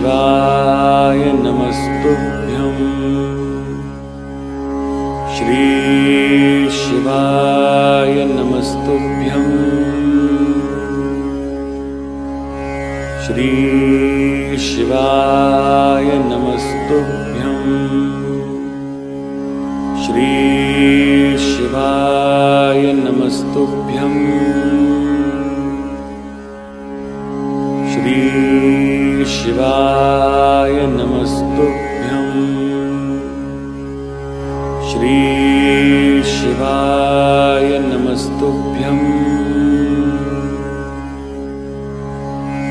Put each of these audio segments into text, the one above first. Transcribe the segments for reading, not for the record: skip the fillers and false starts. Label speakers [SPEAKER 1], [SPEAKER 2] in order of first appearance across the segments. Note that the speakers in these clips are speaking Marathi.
[SPEAKER 1] शिवाय नमस्तुभ्यं। श्री शिवाय नमस्तुभ्यं। श्री शिवाय नमस्तुभ्यं। श्री शिवाय नमस्तुभ्यं। श्री शिवाय नमस्तुभ्यं। श्री शिवाय नमस्तुभ्यं।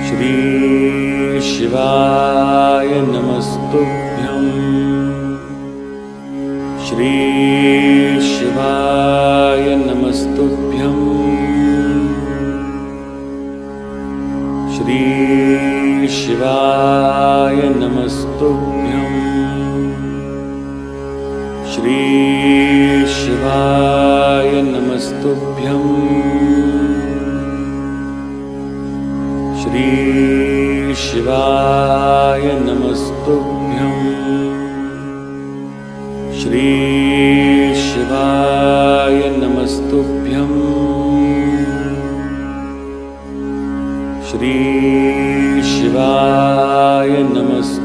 [SPEAKER 1] श्री शिवाय नमस्तुभ्यं। श्री शिवाय नमस्तुभ्यं। श्री शिवाय नमस्तुभ्यं। श्री शिवाय नमस्तुभ्यं। श्री शिवाय नमस्तुभ्यं। श्री शिवाय नमस्तुभ्यं। श्री शिवाय नमस्तुभ्यं।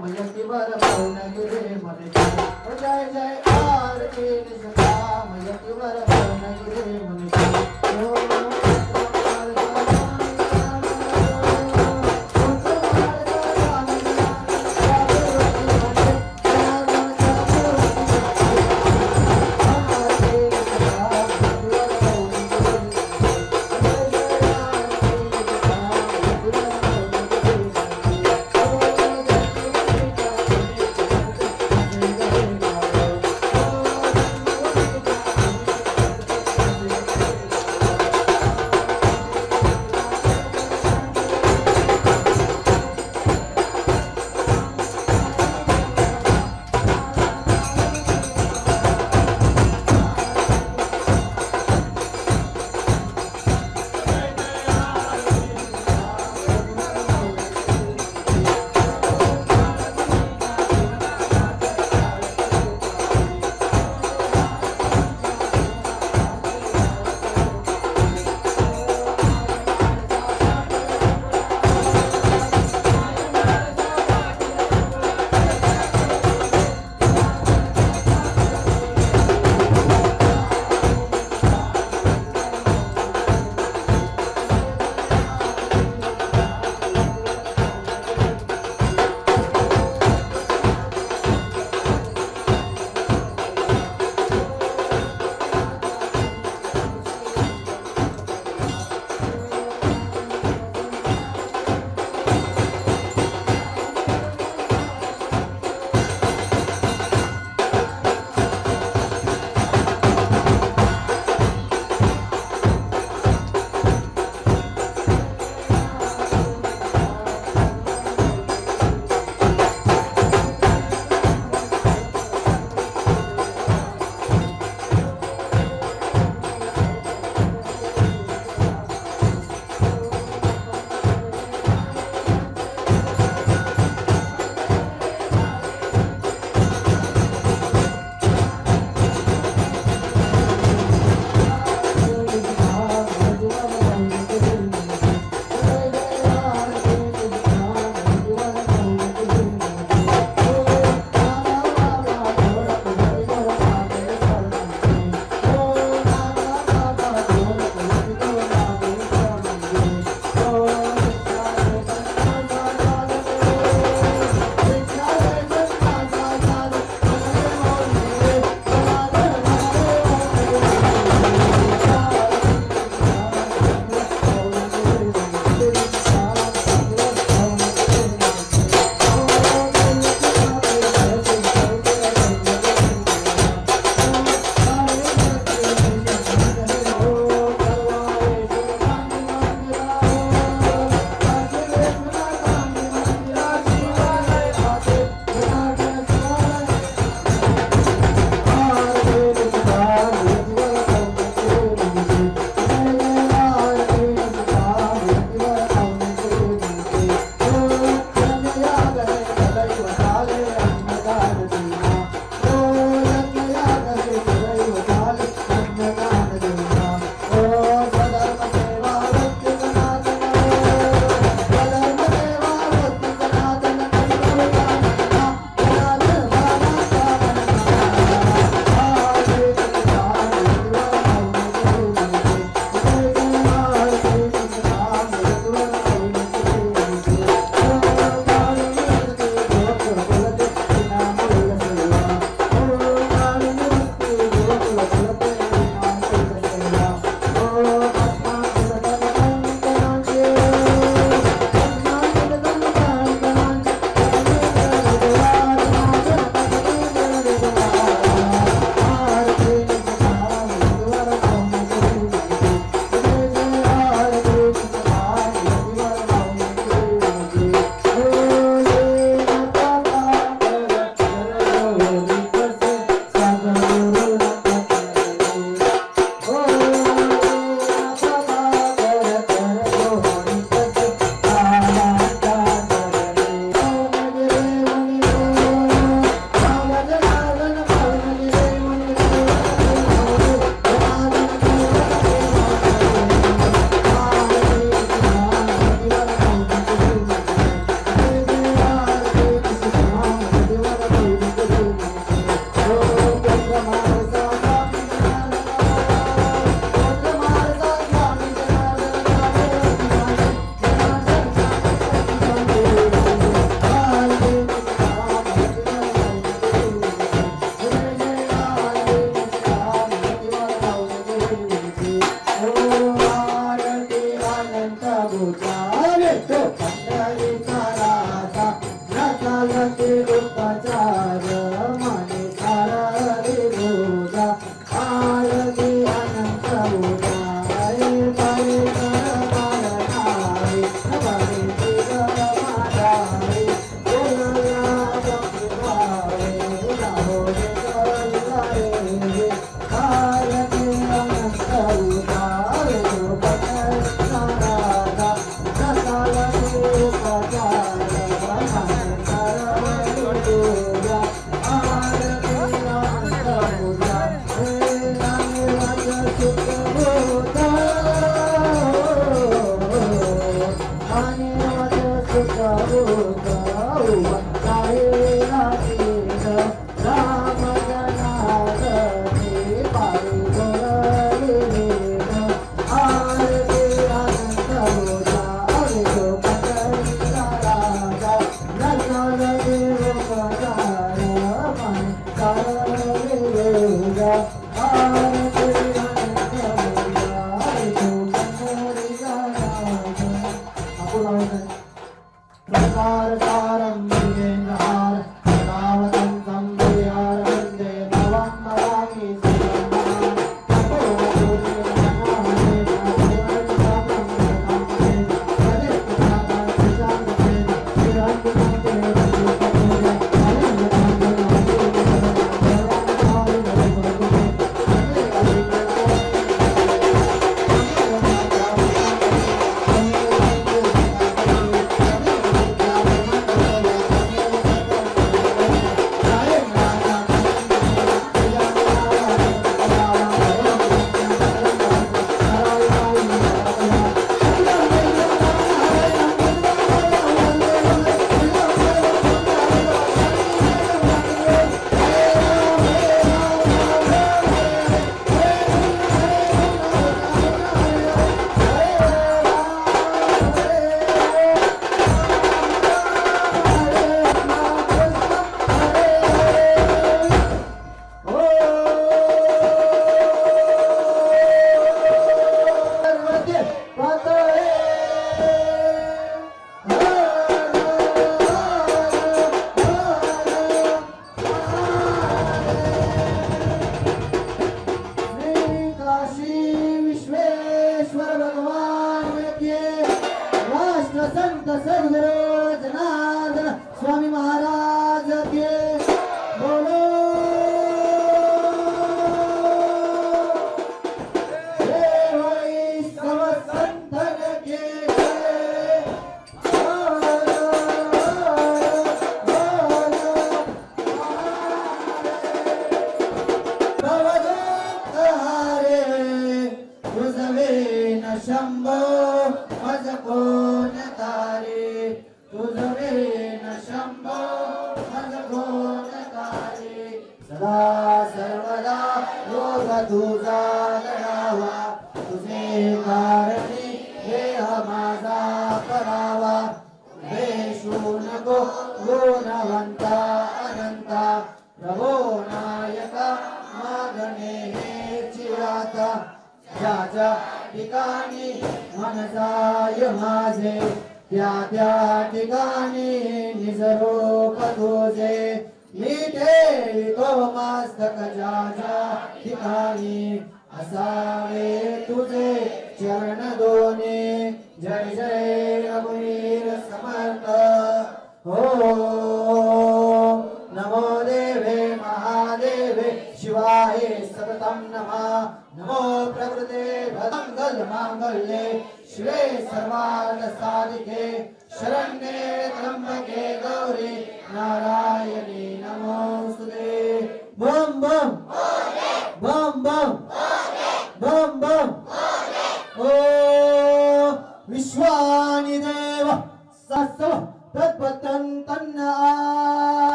[SPEAKER 2] मयतीवर पाहुण गिरे मने जय जय आरती निष्ठा मयतीवर पाहुण गिरे मने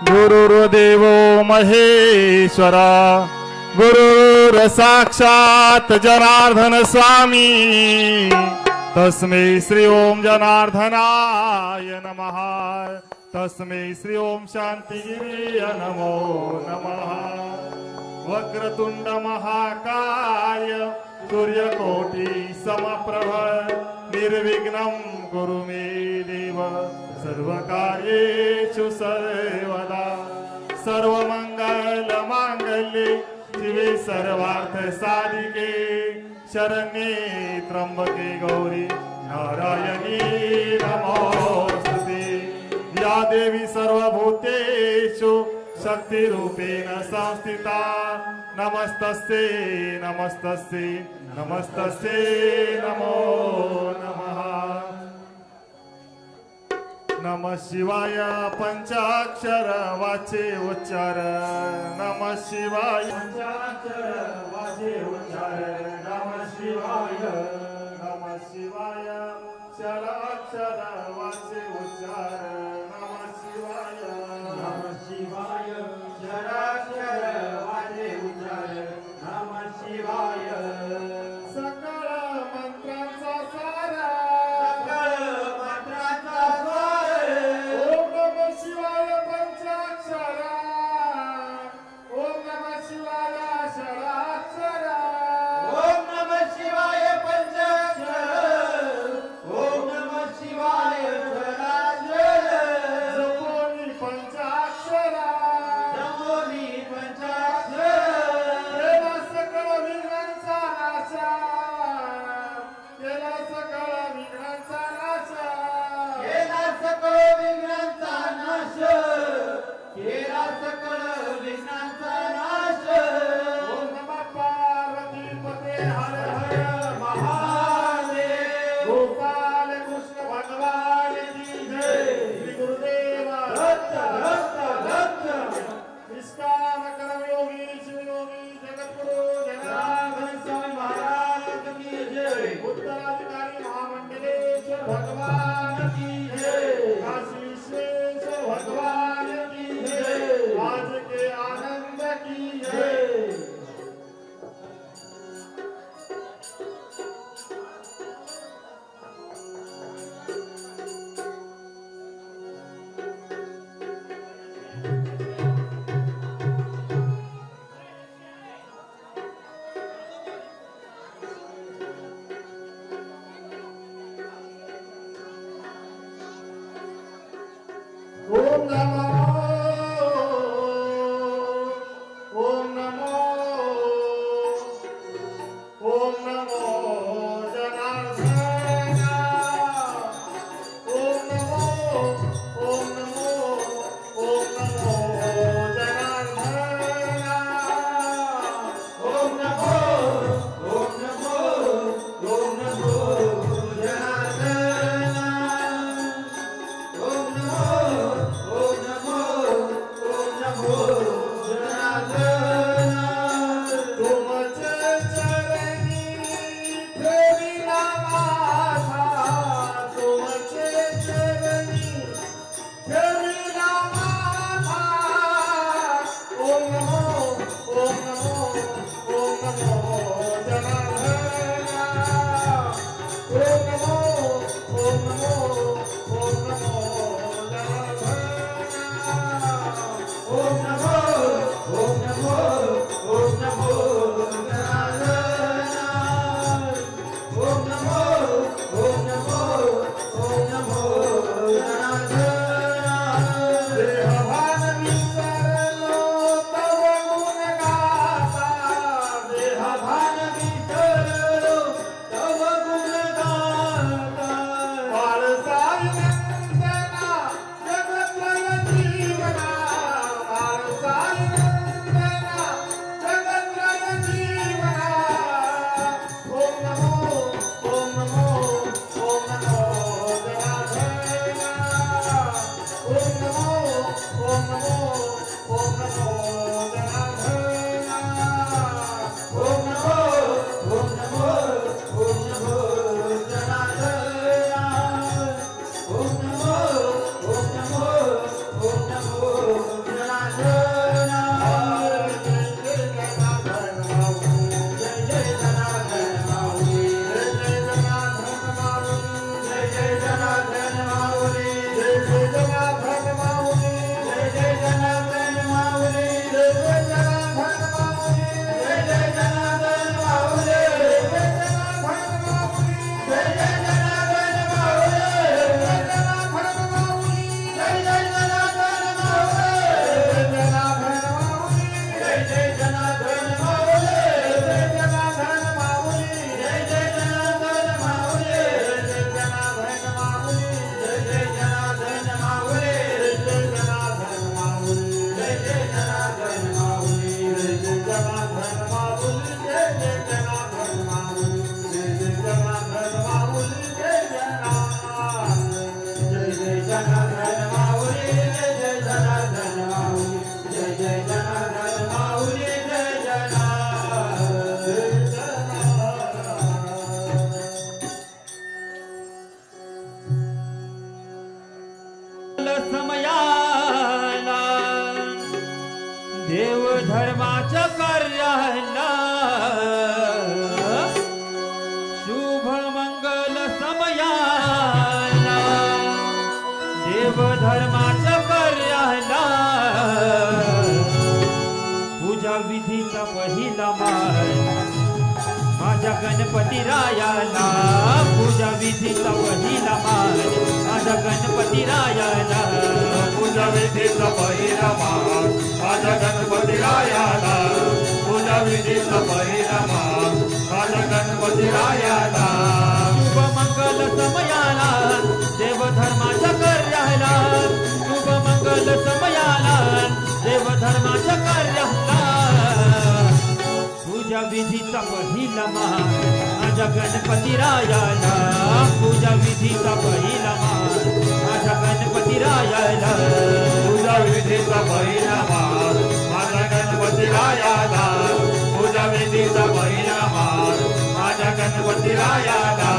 [SPEAKER 3] गुरुर्देवो महेश्वरा गुरुर साक्षात जनार्दन स्वामी तस्मै श्री ओम जनार्दनाय नमः तस्मै श्री ओम शांतिगिरीय नमो नमः वक्रतुंड महाकाय सूर्यकोटि समप्रभ निर्विघ्नं कुरु मे देव सर्वकार्येषु सर्वदा सर्व मंगल मांगल्ये शिवे सर्वार्थ साधिके शरण्ये त्र्यंबके गौरी नारायणी नमोस्तुते। या देवी सर्वभूतेषु शक्तिरूपेण संस्थिता नमस्तस्यै नमस्तस्यै नमस्तस्यै नमो नमः। नमः शिवाय पंचाक्षर वाचे उच्चार नमः शिवाय पंचाक्षर वाचे उच्चार नमः शिवाय क्षराक्षर वाचे उच्चार नमः शिवाय क्षराक्षर वाचे उच्चार नमः शिवाय। सकळ मंत्रांचा सार ओम नमः शिवाय पंचाक्षर ओम नमः शिवाय क्षराक्षर
[SPEAKER 2] ओम नमः शिवाय पंचाक्षर ओम नमः शिवाय क्षराक्षर
[SPEAKER 3] जपोनी पंचाक्षर
[SPEAKER 2] केला
[SPEAKER 3] सकळ विघ्नांचा नाश केला सकळ विघ्नांचा नाश
[SPEAKER 2] केला सकळ विघ्नांचा नाश केला सकळ विघ्नांचा नाश।
[SPEAKER 3] ओम नमः पार्वती पते हर हर
[SPEAKER 2] महादेव
[SPEAKER 3] गोपाल कृष्ण भगवान की जय। श्री गुरुदेव
[SPEAKER 2] दत्त
[SPEAKER 3] निष्काम कर्मयोगी शिवयोगी जगद्गुरु
[SPEAKER 2] जनार्दन स्वामी महाराज की जय।
[SPEAKER 3] उत्तराधिकारी महामंडलेश्वर भगवान की जय। काशी विश्वेश्वर भगवान की जय। आज के आनंद की जय। ओम नमो जनार्दन ओम नमो जनार्दन
[SPEAKER 2] ओम नमो
[SPEAKER 3] देहभान विसरलो तव
[SPEAKER 2] देव धर्माच्या कार्याला शुभ मंगल समयाला देव धर्माच्या कार्याला पूजा विधीचा पहिला मान माझ्या गणपती रायाला पूजा विधीचा पहिला मान माझ्या गणपती रायाला
[SPEAKER 3] पूजा विधीचा पहिला मान माझ्या गणपती रायाला पूजा विधीचा पहिला मान माझ्या गणपती रायाला
[SPEAKER 2] शुभ मंगल समयाला देव धर्माच्या कार्याला शुभ मंगल समयाला देव धर्माच्या कार्याला पूजा विधीचा पहिला मान माझ्या गणपती रायाला पूजा विधीचा पहिला मान माझ्या गणपती रायाला
[SPEAKER 3] पूजा विधीचा पहिला मान माझ्या गणपती रायाला पूजा विधीचा पहिला मान माझ्या गणपती रायाला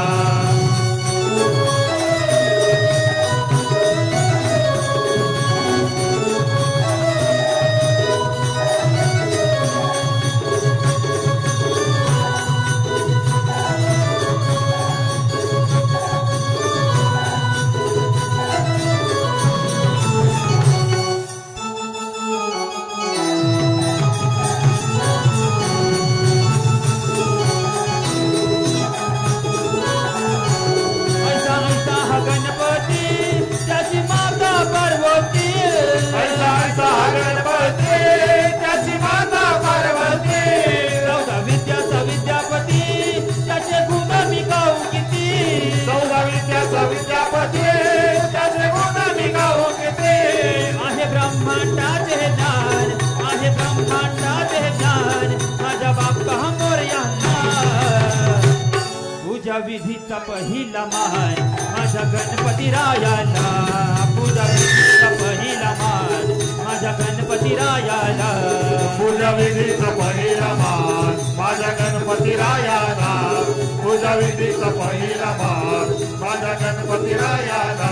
[SPEAKER 2] पूजा विधीचा पहिला मान माझ्या गणपती रायाला पूजा विधीचा पहिला मान माझ्या गणपती रायाला
[SPEAKER 3] पूजा विधीचा पहिला मान माझ्या गणपती रायाला पूजा विधीचा पहिला मान माझ्या गणपती रायाला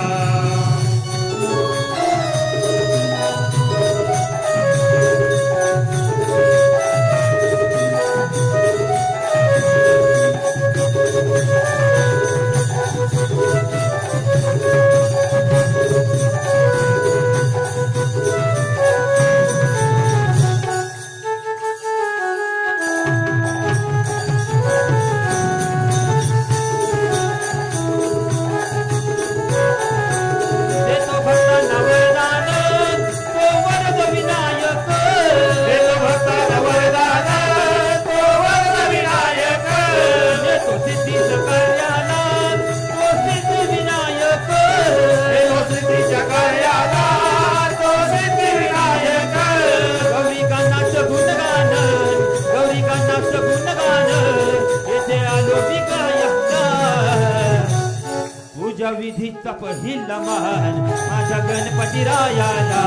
[SPEAKER 2] पूजा विधीचा पहिला मान माझ्या गणपती रायाला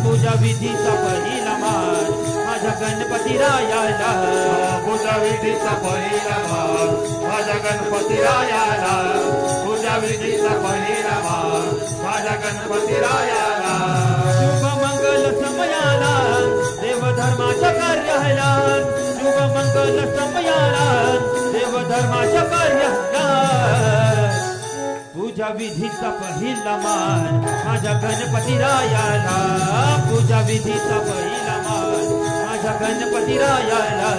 [SPEAKER 2] पूजा विधीचा पहिला मान माझ्या गणपती रायाला
[SPEAKER 3] पूजा विधीचा पहिला मान माझ्या गणपती रायाला पूजा विधीचा पहिला मान माझ्या गणपती रायाला
[SPEAKER 2] शुभ मंगल समयाला देव धर्माच्या कार्याला शुभ मंगल समयाला देव धर्माच्या कार्याला पूजा विधीचा पहिला मान माझ्या गणपती रायाला पूजा विधीचा पहिला मान माझ्या गणपती रायाला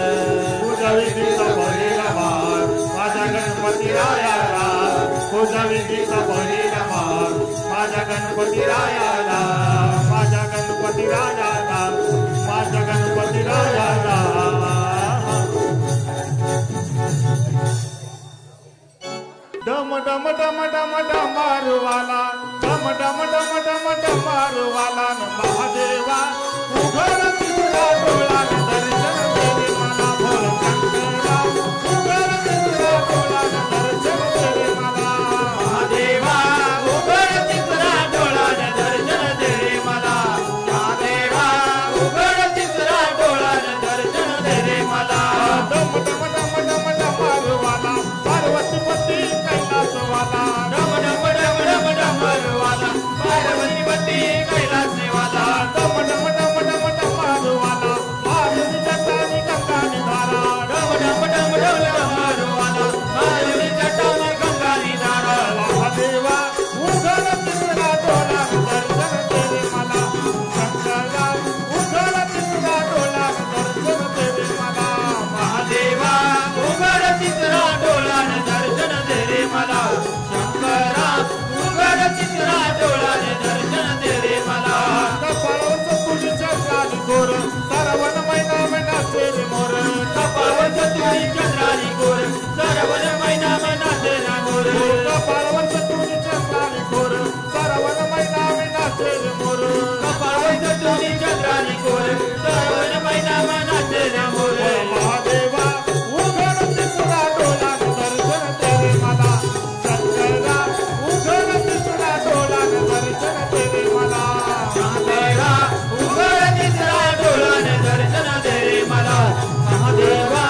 [SPEAKER 3] पूजा विधीचा पहिला मान माझ्या गणपती रायाला पूजा विधीचा पहिला मान माझ्या गणपती रायाला माझ्या गणपती रायाला माझ्या गणपती रायाला डम डम डम डम डमारुवाला डम डम डम डम डमारुवाला न महादेवा उघड तुझा डोळा न दर्शन दे मला भोल शंकरा उघड तुझा डोळा न दर्शन दे मला महादेवा उघड तुझा डोळा न दर्शन दे मला महादेवा उघड तुझा डोळा न दर्शन दे मला डम डम डम डम डमारुवाला पार्वती पती कैलासवाला मोर सरवन मैना नाचे रे मोर
[SPEAKER 2] कपाळवर तुरी चंद्रानी गोर सरवन मैना नाचे रे मोर
[SPEAKER 3] कपाळवर तुरी चंद्रानी गोर सरवन मैना नाचे रे मोर
[SPEAKER 2] कपाळवर तुरी चंद्रानी गोर सरवन मैना नाचे रे मोर
[SPEAKER 3] महादेवा उघड तिसरा डोला दर्शन तेरे मला शंकरा उघड तिसरा डोला दर्शन तेरे मला
[SPEAKER 2] शंकरा उघड तिसरा डोला दर्शन दे रे मला महादेवा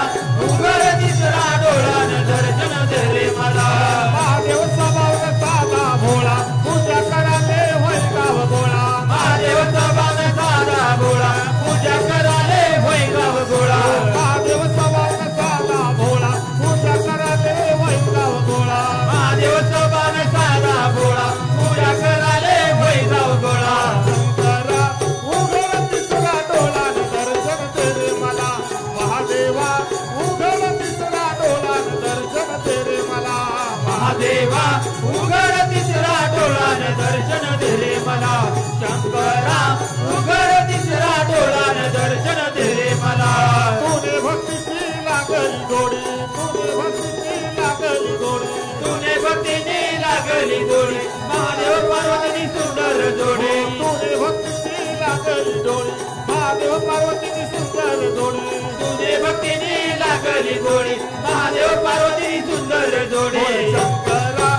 [SPEAKER 2] उघड तिसरा डोला दर्शन दे रे मला
[SPEAKER 3] महादेव स्वभाव साधा भोळा पूजा कराले होय गाव गोळा
[SPEAKER 2] महादेव स्वभाव साधा भोळा पूजा कराले होय गाव गोळा
[SPEAKER 3] महादेव स्वभाव साधा भोळा पूजा कराले होय गाव गोळा
[SPEAKER 2] महादेव स्वभाव साधा भोळा पूजा कराले होय गाव गोळा
[SPEAKER 3] शंकरा उघड तिसरा डोला दर्शन तेरे मला महादेवा उघड तिसरा डोला दर्शन तेरे मला
[SPEAKER 2] महादेवा उघड तिसरा डोळा दर्शन दे रे मला शंकरा उघड तिसरा डोळा दर्शन दे रे मला
[SPEAKER 3] तुने भक्तीची लागली गोडी तुने भक्तीची लागली गोडी
[SPEAKER 2] तुने भक्तीने लागली जोडी महादेव पार्वती सुंदर जोडी
[SPEAKER 3] तुने भक्तीची लागली जोडी महादेव पार्वतीची सुंदर जोडी
[SPEAKER 2] तुझे भक्तीने लागली गोडी महादेव पार्वती सुंदर जोडी
[SPEAKER 3] शंकरा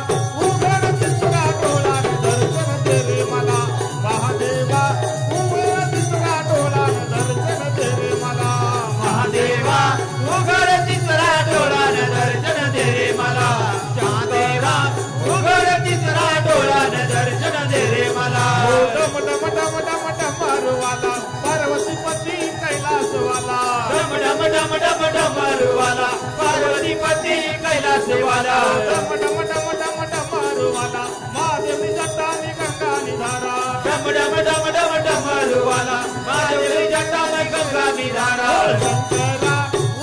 [SPEAKER 3] उघड तिसरा डोला दर्शन तेरे मला महादेवा उघड तिसरा डोला दर्शन तेरे मला
[SPEAKER 2] महादेवा उघड तिसरा डोळा दर्शन दे रे मला शंकरा उघड तिसरा डोळा दर्शन दे रे मला
[SPEAKER 3] डम डम डम डम डम मारवाला पार्वती पती कैलासवाला
[SPEAKER 2] डम डम डम डम डमरुवाला पार्वती पती कैलासवाला
[SPEAKER 3] डम डम डम डम डम मारवाला महादेवी जटानी गंगा निधारा
[SPEAKER 2] डम डम डम डम डमरुवाला महादेवी जटा में गंगा निधारा
[SPEAKER 3] शंकरा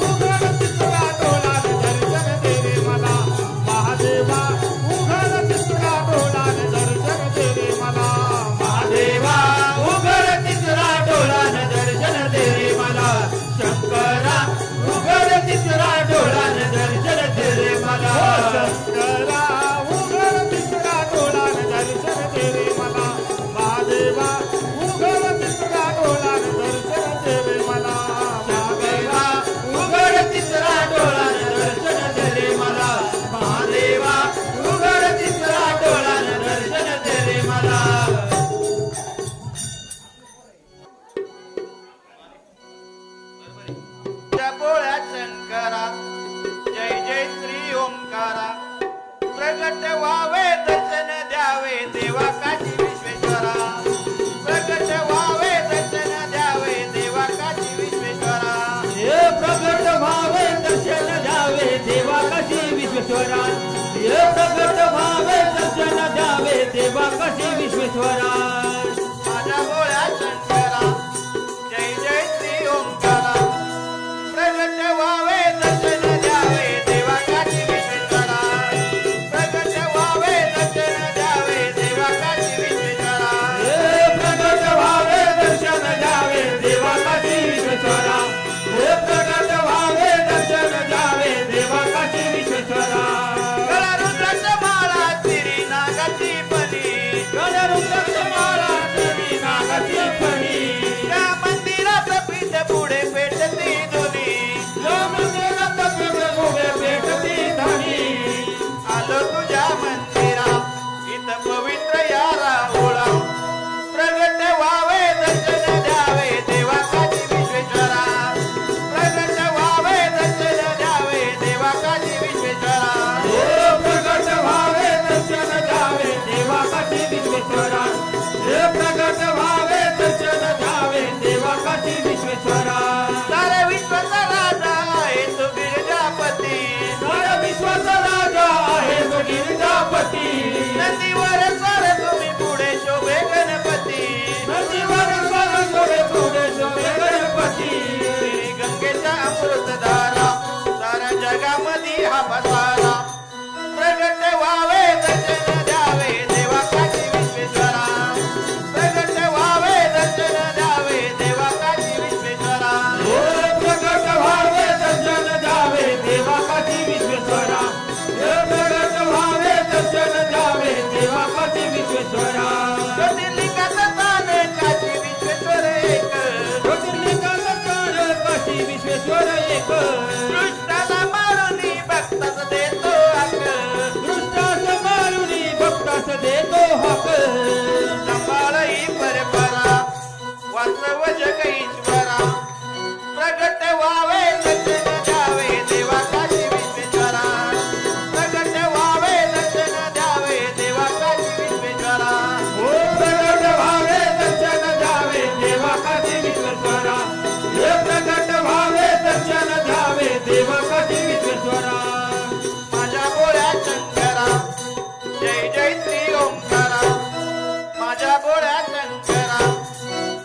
[SPEAKER 3] उघड तिसरा डोला दर्शन तेरे मला महादेवा उघड तिसरा डोला दर्शन तेरे मला
[SPEAKER 2] महादेवा उघड तिसरा डोळा दर्शन दे रे मला शंकरा उघड तिसरा डोळा दर्शन दे रे मला
[SPEAKER 3] शंकरा उघड तिसरा डोला दर्शन तेरे मला महादेवा उघड तिसरा डोला दर्शन तेरे मला
[SPEAKER 2] शंकरा उघड तिसरा डोळा दर्शन दे रे मला महादेवा उघड तिसरा डोळा दर्शन दे रे मला
[SPEAKER 4] त्या भोळ्या शंकरा जय जय श्री ओंकारा प्रगट व्हावे दर्शन द्यावे देवा काशी विश्वेश्वरा प्रगट व्हावे दर्शन द्यावे देवा काशी विश्वेश्वरा
[SPEAKER 2] हे प्रगट व्हावे दर्शन द्यावे देवा काशी विश्वेश्वरा हे प्रगट व्हावे दर्शन द्यावे देवा काशी विश्वेश्वरा
[SPEAKER 4] माझ्या भोळ्या शंकरा जय जय श्री ओंकारा प्रगट व्हावे दर्शन द्यावे देवा काशी विश्वेश्वरा प्रगट व्हावे दर्शन द्यावे देवा काशी विश्वेश्वरा
[SPEAKER 2] हे प्रगट व्हावे दर्शन द्यावे देवा काशी विश्वेश्वरा हे प्रगट व्हावे दर्शन द्यावे देवा काशी विश्वेश्वरा
[SPEAKER 4] गळा रुद्राक्ष माळा तिरी नागाची बली
[SPEAKER 2] गण रुद्राक्ष माळा हाक
[SPEAKER 4] दृष्टाला मारुनी भक्तास देतो हाक
[SPEAKER 2] दृष्टास मारुनी भक्तास देतो हाक
[SPEAKER 4] सांभाळ ही परंपरा वाचव जग ईश्वरा प्रगट व्हावे दर्शन द्यावे देवा काशी विश्वेश्वरा प्रगट व्हावे दर्शन द्यावे देवा काशी विश्वेश्वरा
[SPEAKER 2] ओ प्रगट व्हावे दर्शन द्यावे देवा काशी विश्वेश्वरा हे प्रगट व्हावे दर्शन द्यावे देवा काशी विश्वेश्वरा
[SPEAKER 4] माझ्या बोळ्या शंकरा जय जय श्री ओंकारा माझ्या बोळ्या शंकरा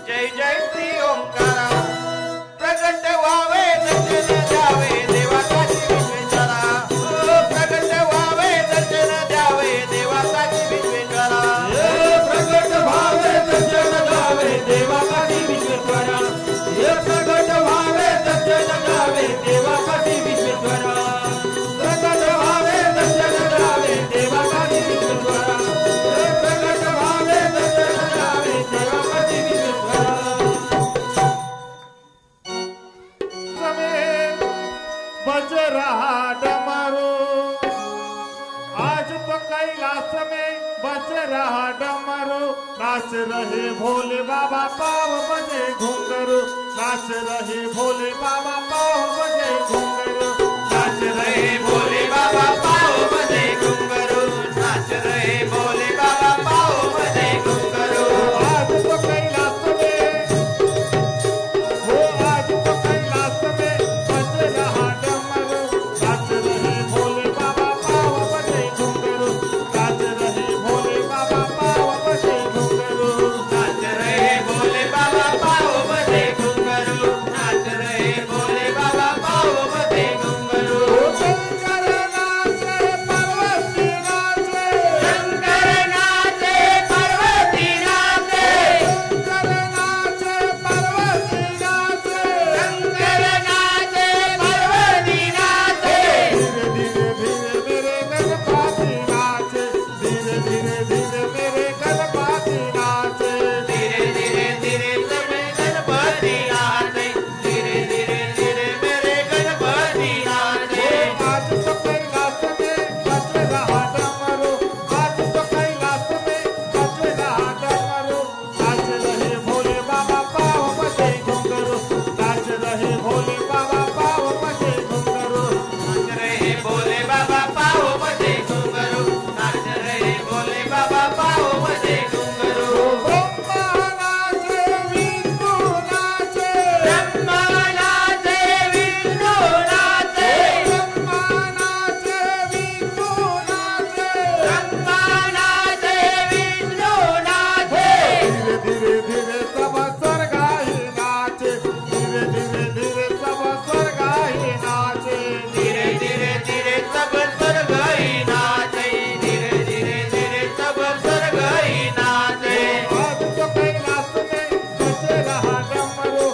[SPEAKER 4] जय जय श्री ओंकारा प्रगट व्हावे दर्शन द्यावे देवा काशी विश्वेश्वरा ओ प्रगट व्हावे दर्शन द्यावे देवा काशी विश्वेश्वरा
[SPEAKER 2] हे प्रगट व्हावे दर्शन द्यावे देवा काशी विश्वेश्वरा हे प्रगट व्हावे दर्शन द्यावे देवा काशी विश्वेश्वरा प्रगट व्हावे दर्शन द्यावे देवा काशी विश्वेश्वरा हे प्रगट व्हावे दर्शन द्यावे देवा काशी विश्वेश्वरा
[SPEAKER 3] समय बज रहा डमरू आज तो कैलाश में बज रहा डमरू नाच रहे भोले बाबा पाव बजे घुंघरू नाच रहे भोले बाबा पाव बजे घुंघरू नाच रहे
[SPEAKER 4] भोले बाबा पाओ बजे घुंघरू नाच रहे भोले बाबा पाओ बजे घुंघरू
[SPEAKER 3] आज तो कैलाश में हो आज तो कैलाश में बज रहा डमरू नाच रहे भोले बाबा पाव बजे घुंघरू नाच रहे भोले बाबा पाव बजे घुंघरू
[SPEAKER 4] नाच रहे भोले बाबा पाओ बजे घुंघरू नाच रहे भोले बाबा पाओ बजे घुंघरू
[SPEAKER 3] शंकर नाचे पार्वती नाचे
[SPEAKER 4] शंकर नाचे पार्वती नाचे
[SPEAKER 3] शंकर नाचे पार्वती नाचे
[SPEAKER 4] शंकर नाचे पार्वती नाचे
[SPEAKER 3] धीरे धीरे धीरे मेरे गणपति नाचे धीरे धीरे धीरे मेरे गणपति नाचे
[SPEAKER 4] धीरे धीरे धीरे सब गणपति नाचे धीरे धीरे धीरे मेरे गणपति नाचे
[SPEAKER 3] आज तो कैलाश में बज रहा डमरू आज तो कैलाश में बज रहा डमरू नाच रहे भोले बाबा पाव बजे घुंघरू नाच रहे भोले बाबा पाव बजे घुंघरू
[SPEAKER 4] नाच रहे भोले बाबा पाओ बजे घुंघरू नाच रहे भोले बाबा पाओ बजे घुंघरू
[SPEAKER 3] ब्रह्मा नाचे विष्णु नाचे
[SPEAKER 4] ब्रह्मा नाचे विष्णु नाचे
[SPEAKER 3] ब्रह्मा नाचे विष्णु नाचे
[SPEAKER 4] ब्रह्मा नाचे विष्णु नाचे
[SPEAKER 3] धीरे धीरे धीरे सब स्वर्ग ही नाचे धीरे धीरे धीरे सब स्वर्ग ही नाचे
[SPEAKER 4] धीरे धीरे धीरे सब स्वर्ग ही नाचे धीरे धीरे धीरे सब स्वर्ग ही नाचे
[SPEAKER 3] आज तो कैलाश में बज रहा डमरू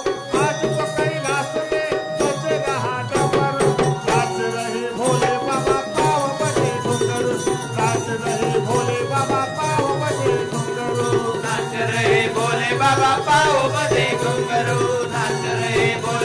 [SPEAKER 3] आज तो कैलाश में बज रहा डमरू नाच रहे भोले बाबा पाव बजे घुंघरू नाच रहे भोले बाबा पाव बजे घुंघरू
[SPEAKER 4] नाच रहे भोले बाबा पाओ बजे घुंघरू नाच रहे भोले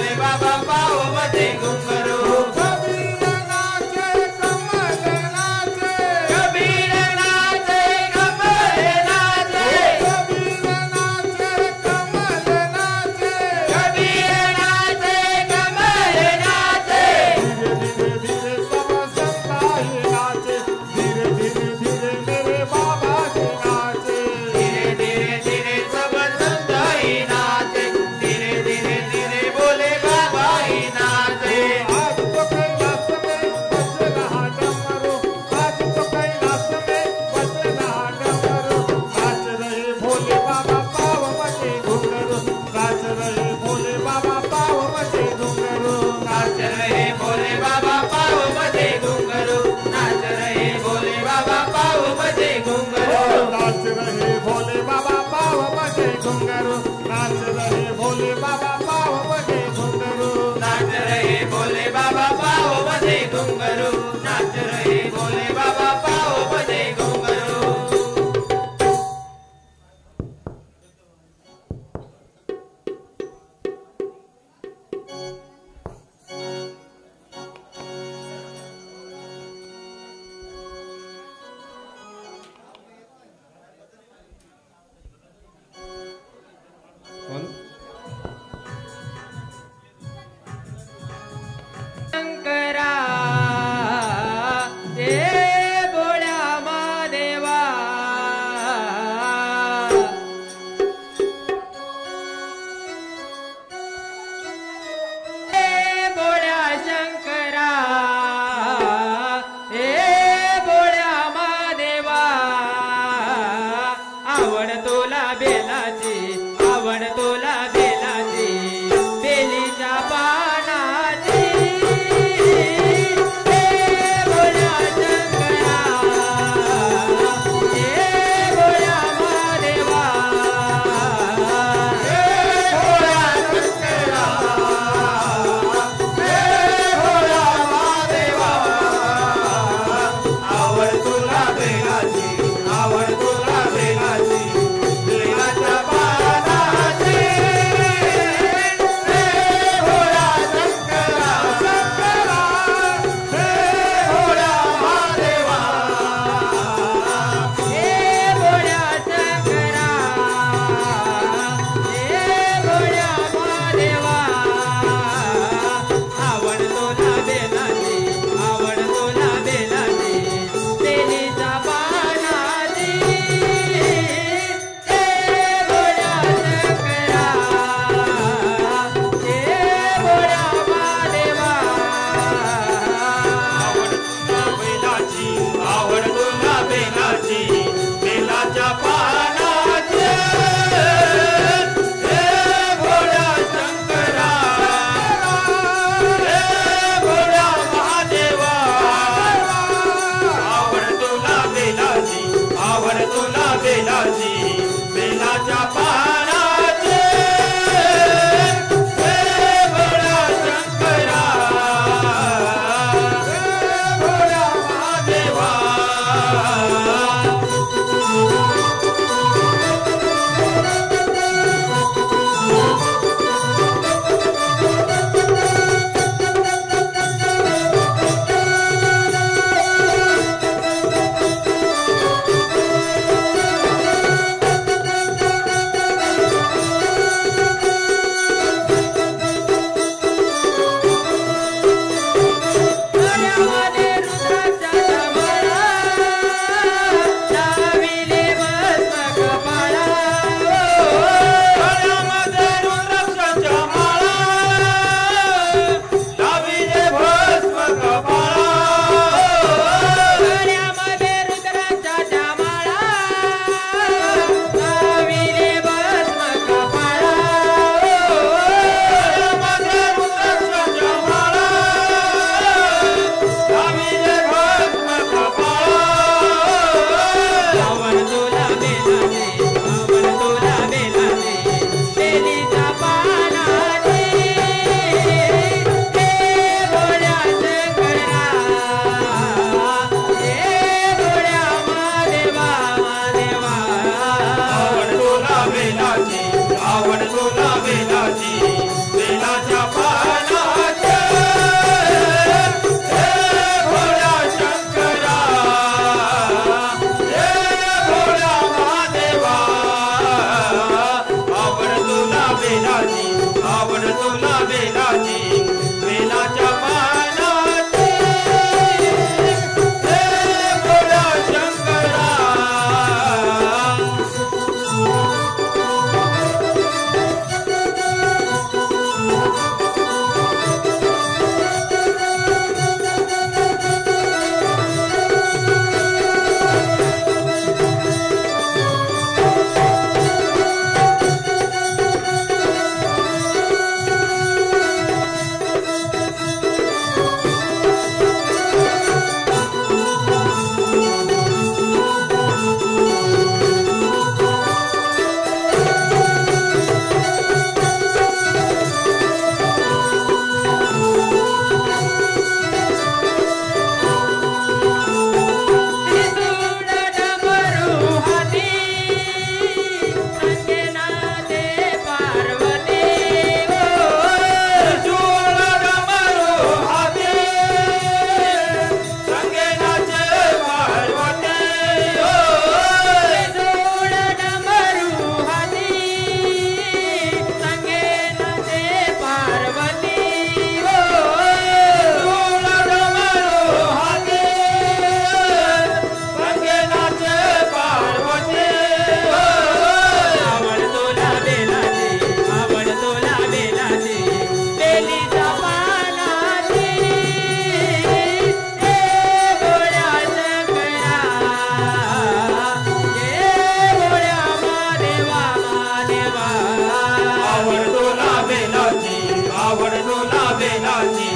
[SPEAKER 2] आवड डोला बेलाची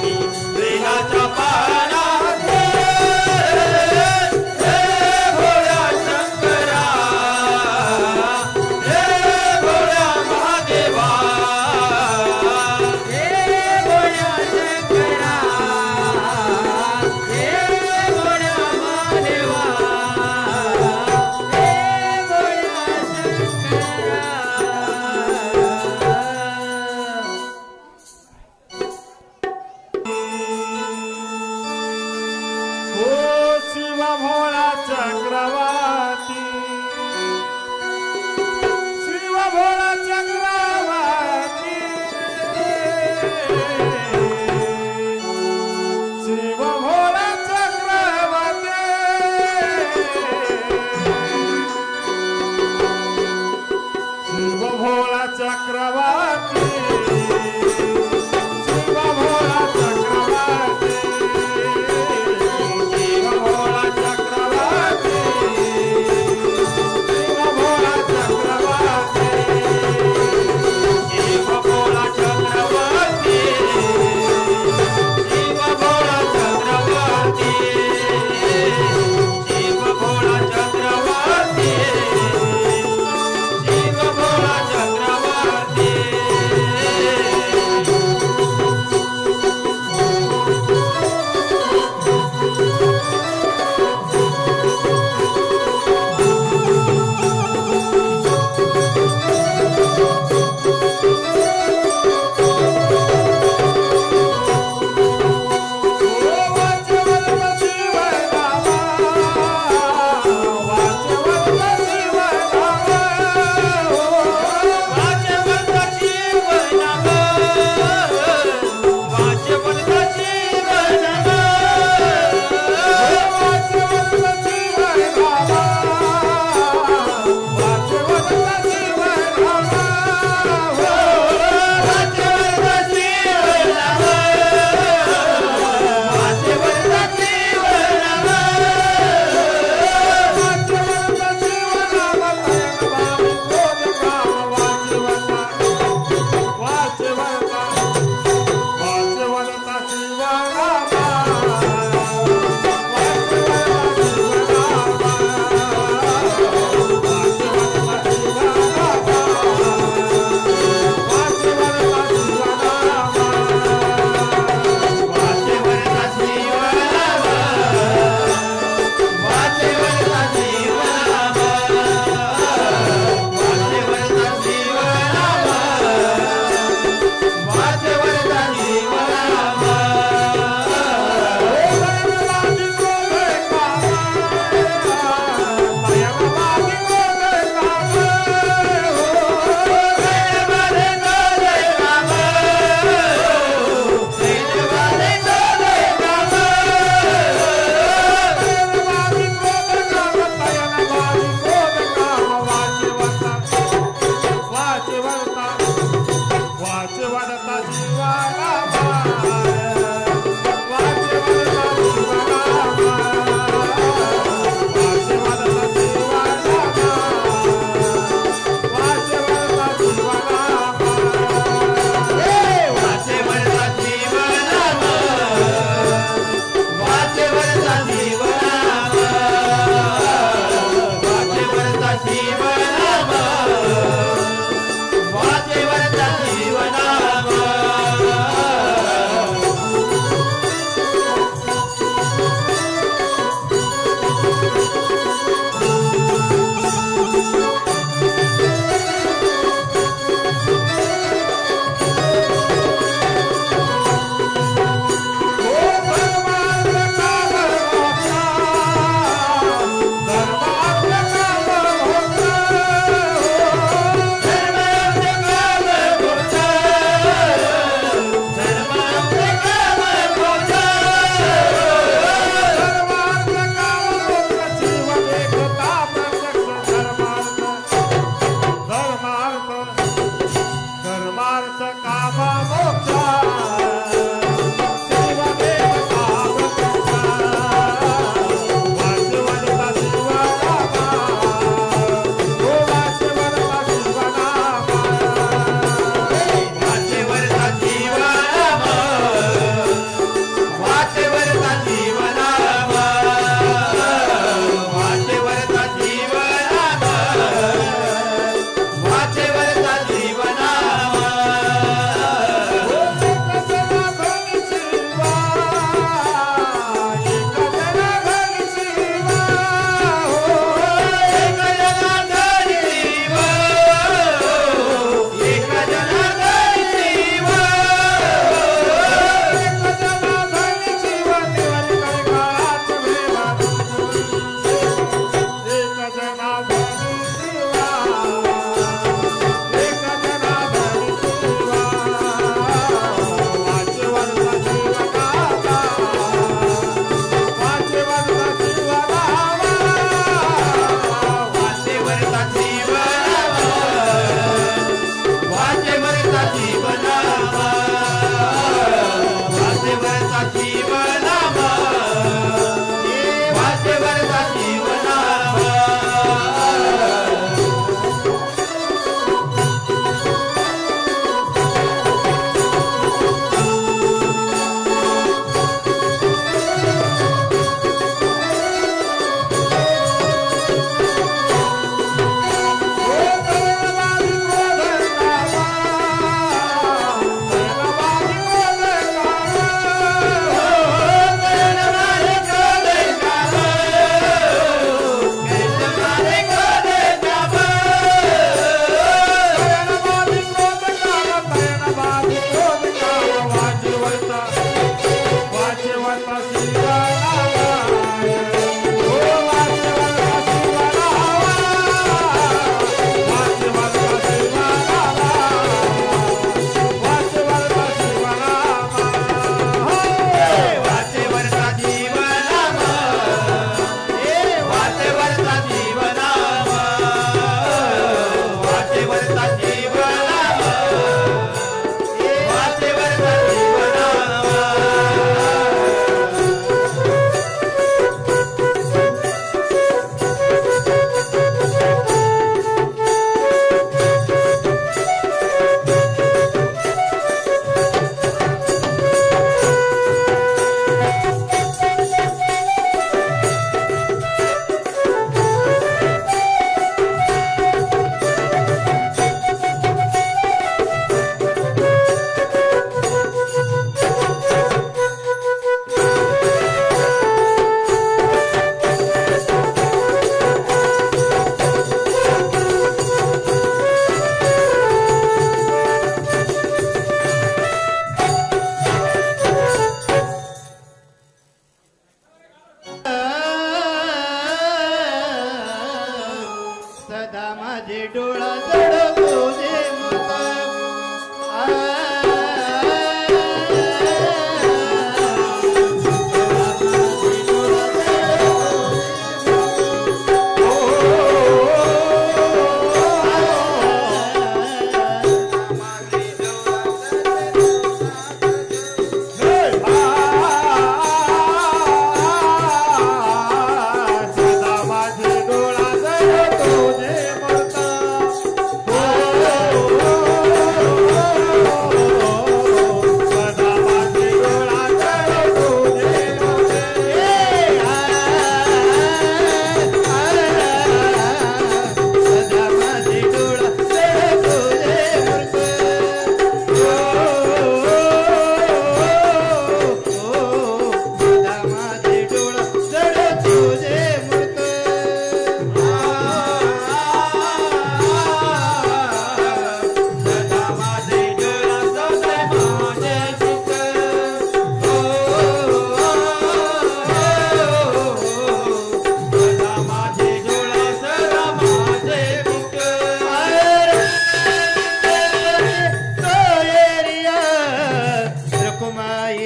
[SPEAKER 2] बेलाच्या पानात हे भोळ्या शंकरा हे भोळ्या महादेवा
[SPEAKER 4] हे भोळ्या शंकरा हे भोळ्या महादेवा हे भोळ्या शंकरा
[SPEAKER 3] हो शिव भोळा चक्रवर्ती शिव भोळा चक्रवर्ती शिव भोळा चक्रवर्ती शिव भोळा चक्रवर्ती शिव भोळा चक्रवर्ती शिव भोळा चक्रवर्ती शिव भोळा चक्रवर्ती
[SPEAKER 2] शिव भोळा चक्रवर्ती शिव भोळा चक्रवर्ती शिव भोळा चक्रवर्ती शिव भोळा चक्रवर्ती वाचेवरचा जीवनामा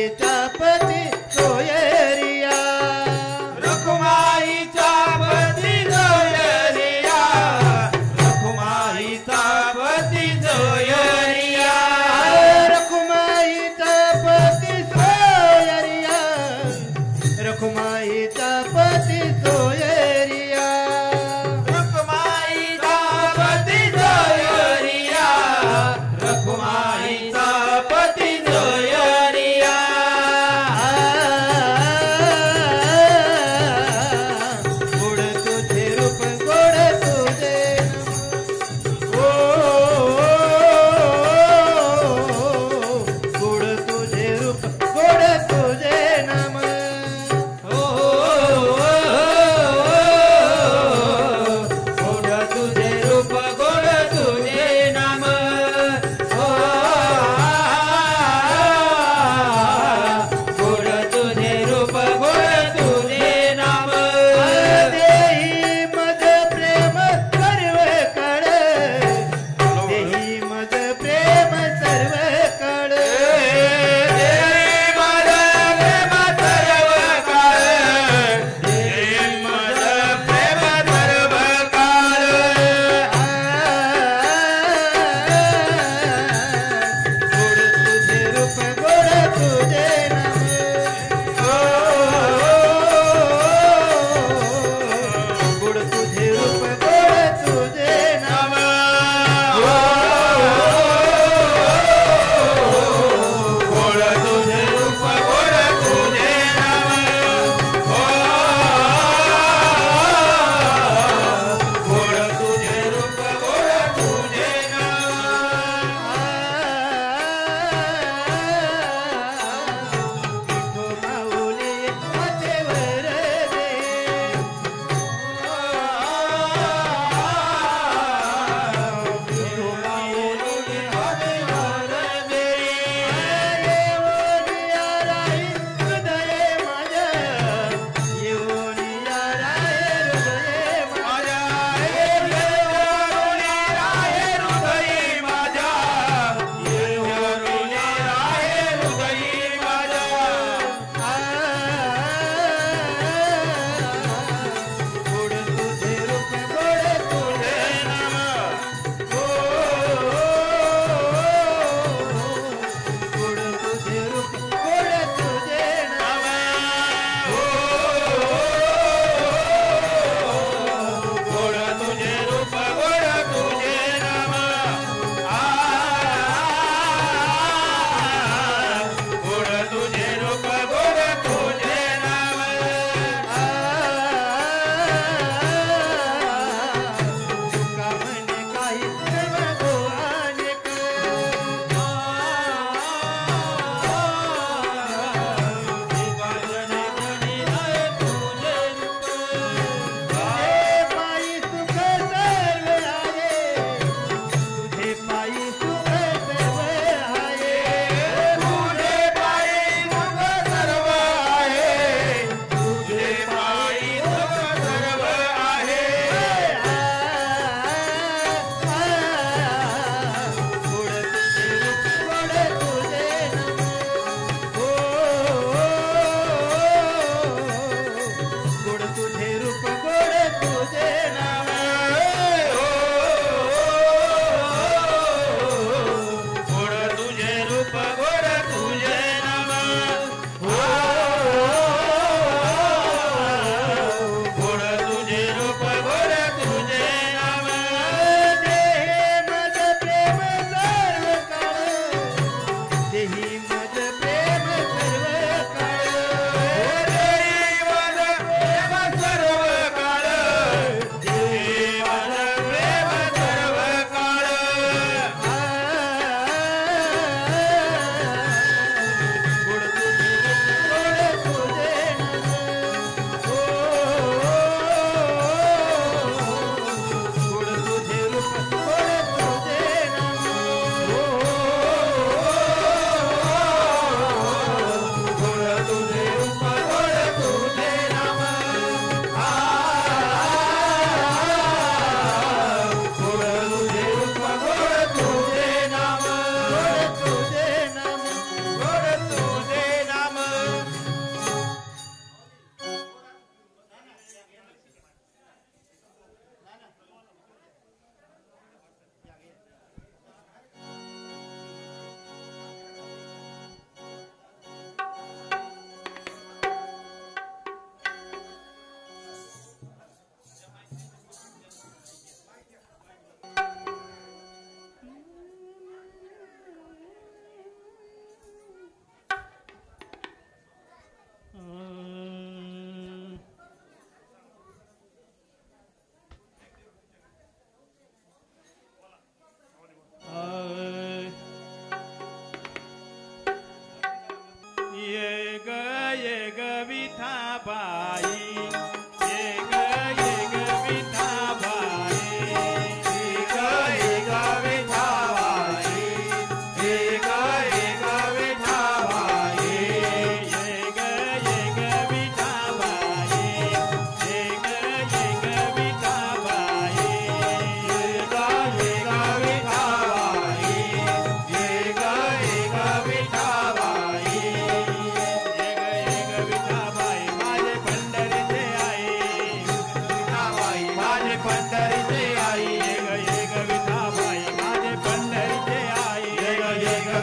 [SPEAKER 5] रखुमाईचा पती सोयरिया
[SPEAKER 2] रखुमाईचा पती सोयरिया रखुमाईचा पती सोयरिया
[SPEAKER 5] रखुमाईचा पती सोयरिया रखुमाईचा पती सोयरिया
[SPEAKER 2] रखुमाईचा पती सोयरिया रखुमाईचा पती सोयरिया
[SPEAKER 3] ये ग विठाबाई ये ग विठाबाई
[SPEAKER 2] ये ग विठाबाई ये ग विठाबाई
[SPEAKER 3] ये ग विठाबाई ये ग विठाबाई
[SPEAKER 2] ये ग विठाबाई ये ग विठाबाई
[SPEAKER 3] एक विठाबाई माझे पंढरीचे आई
[SPEAKER 2] विठाबाई माझे पंढरीचे आई
[SPEAKER 3] एक विठाबाई माझे पंढरीचे आई
[SPEAKER 2] एक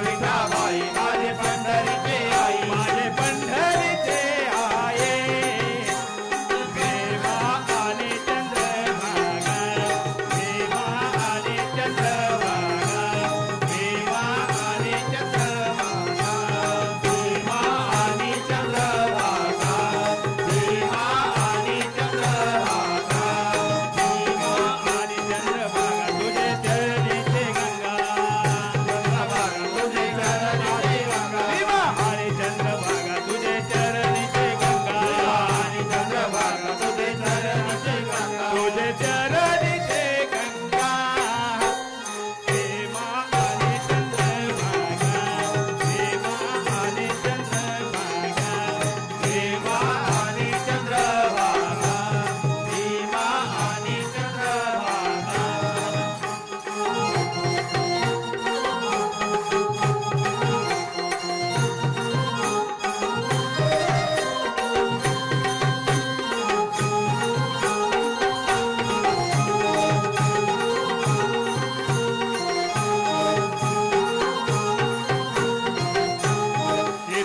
[SPEAKER 2] विठाबाई माझे पंढरीचे आई
[SPEAKER 3] माझे पंढरीचे आहे देवा आणि चंद्रभागा देवा आणि चंद्रभागा देवा आणि चंद्रभागा
[SPEAKER 2] भीमा आणि चंद्रभागा भीमा आणि चंद्रभागा
[SPEAKER 3] भीमा आणि चंद्रभागा तुझे चरणीचे गंगा
[SPEAKER 2] चंद्रभागा तुझे चरणाचे गंगा
[SPEAKER 3] भीमा आणि चंद्रभागा तुझे चरणीचे गंगा
[SPEAKER 2] आणि चंद्रभागा तुझे चरणाचे गंगा
[SPEAKER 3] तुझे चरणीचे गंगा भीमा आणि चंद्रभागा भीमा आणि चंद्रभागा
[SPEAKER 2] भीमा आणि चंद्रभागा भीमा आणि चंद्रभागा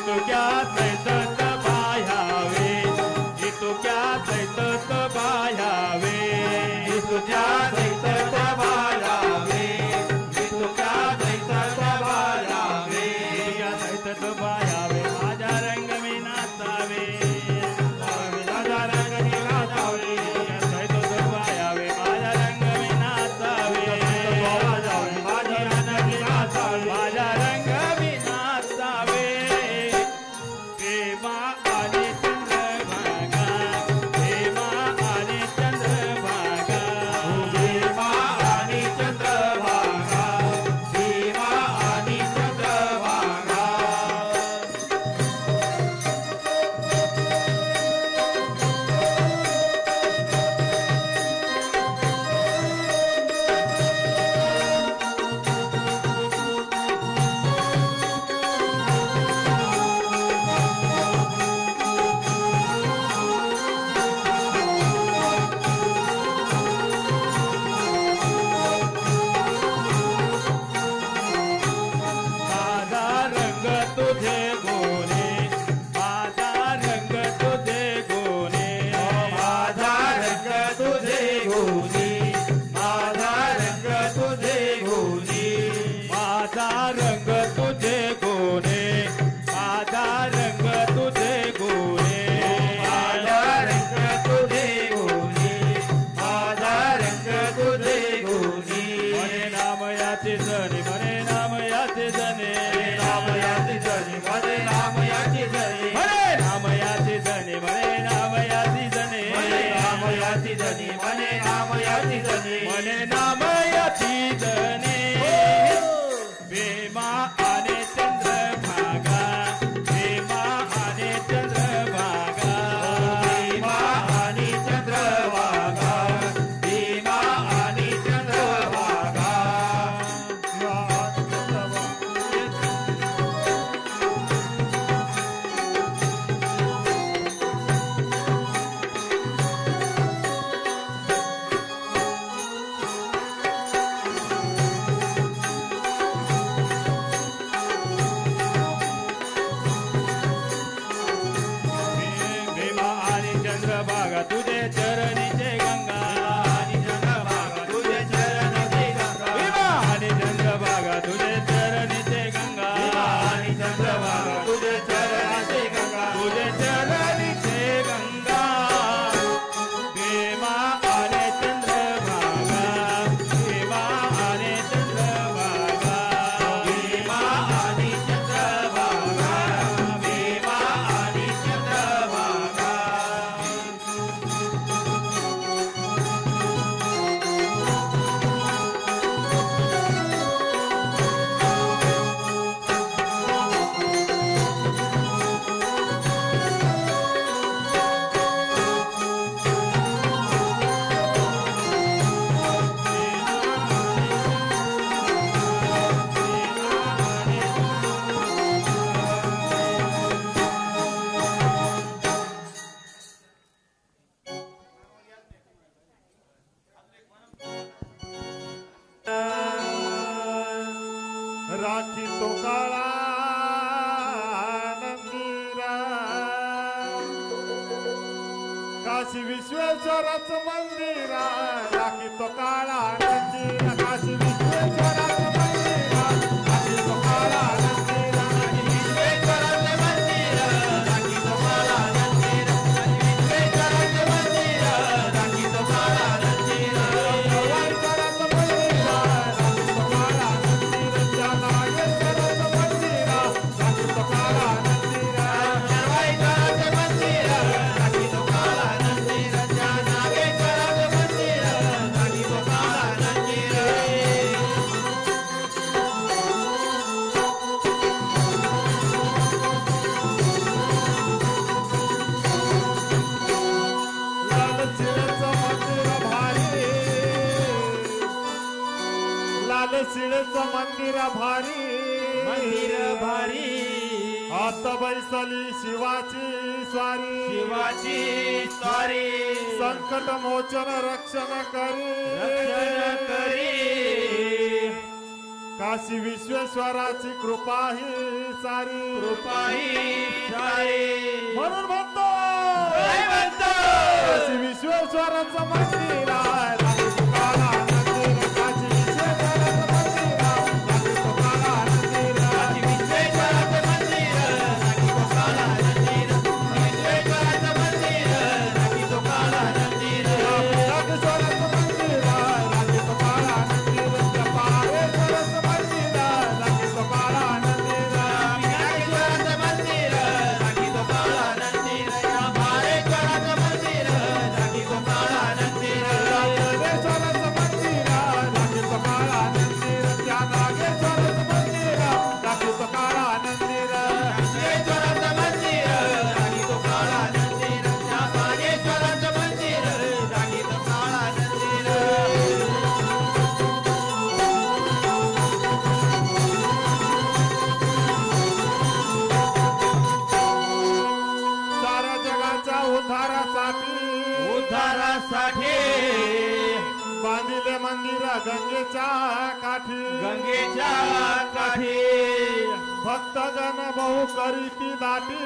[SPEAKER 3] तू क्या सैतत बाह्यावे तू क्या सैतत बाह्यावे
[SPEAKER 2] तुझ्या दैतत बाळावे तुझ्या दैतत बाळावे
[SPEAKER 3] तुझ्या सैतत बाह्यावे माझ्या रंग मी नाचावे
[SPEAKER 2] माझा रंग निघावे
[SPEAKER 3] तुझ्या सैतत बाह्यावे माझ्या रंग मी नाचावे
[SPEAKER 2] माझी रंग निघावे
[SPEAKER 3] माझ्या रंग मी नाचावे प्रेमा आणि चंद्रभागा प्रेमा आणि चंद्रभागा
[SPEAKER 2] भीमा आणि चंद्रभागा भीमा आणि चंद्रभागा
[SPEAKER 3] काशी विश्वेश्वराचं मंदिर राखी तो काळा मंदिर काशी विश्वेश्वराचं मंदिर राखी तो काळा मंदिर
[SPEAKER 4] विश्वेश्वराचे मंदिर राखी तो काळा मंदिर विश्वेश्वराचे मंदिर राखी तो काळा मंदिर
[SPEAKER 3] भगवानचं मंदिर राखी तो काळा मंदिर त्या नागेश्वराचं मंदिर राखी तो काळा मंदिर
[SPEAKER 4] नागेश्वराचे मंदिर राखी तो काळा मंदिर त्या नागेश्वराचे मंदिर राखी तो काळा मंदिर
[SPEAKER 3] लाल शिळेचं मंदिर भारी
[SPEAKER 4] मंदिर भारी
[SPEAKER 3] आता बैसली शिवाची स्वारी
[SPEAKER 4] शिवाची स्वारी
[SPEAKER 3] संकट मोचन रक्षण करी
[SPEAKER 4] रक्षण करी
[SPEAKER 3] काशी विश्वेश्वराची कृपा ही सारी
[SPEAKER 4] कृपाही सारी
[SPEAKER 3] म्हणून म्हणतो
[SPEAKER 4] काय म्हणतो
[SPEAKER 3] काशी विश्वेश्वराचं मंदिर राखी तो काळा मंदिर काशी विश्वेश्वराचं मंदिर राखी तो काळा मंदिर
[SPEAKER 4] काशी विश्वेश्वराचे मंदिर राखी तो काळा मंदिर विश्वेश्वराचे मंदिर राखी तो काळा मंदिर
[SPEAKER 3] नागेश्वराचं मंदिर राखी तो काळा मंदिर पारेश्वराचं मंदिर राखी तो काळा मंदिर
[SPEAKER 4] नागेश्वराचे मंदिर राखी तो काळा मंदिर भारेश्वराचे मंदिर राखी तो काळा मंदिर
[SPEAKER 3] नागेश्वराचं मंदिर राखी तो काळा मंदिर त्या नागेश्वराचं मंदिर राखी तो काळा मंदिर
[SPEAKER 4] विश्वेश्वराचे मंदिर राखी तो काळा मंदिर त्या भारेश्वराचे मंदिर राखी तो काळा मंदिर
[SPEAKER 3] साऱ्या जगाच्या उद्धारासाठी
[SPEAKER 4] उद्धारासाठी
[SPEAKER 3] बांधिले मंदिर गंगेच्या काठी
[SPEAKER 4] गंगेच्या काठी
[SPEAKER 3] भक्तजन बहु करीती दाटी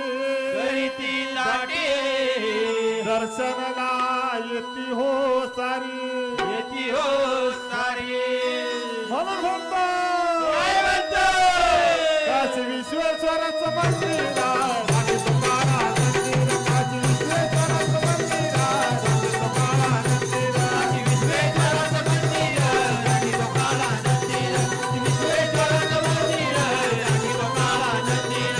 [SPEAKER 4] करीती दाटी
[SPEAKER 3] दर्शनला येती हो सारी
[SPEAKER 4] येती हो सारी
[SPEAKER 3] म्हणून म्हणतो
[SPEAKER 4] काय म्हणतो
[SPEAKER 3] काशी विश्वेश्वराचं मंदिर राखी तो काळा मंदिर काशी विश्वेश्वराचं मंदिर राखी तो काळा मंदिर
[SPEAKER 4] काशी विश्वेश्वराचं मंदिर राखी तो काळा मंदिर विश्वेश्वराचं मंदिर राखी तो काळा मंदिर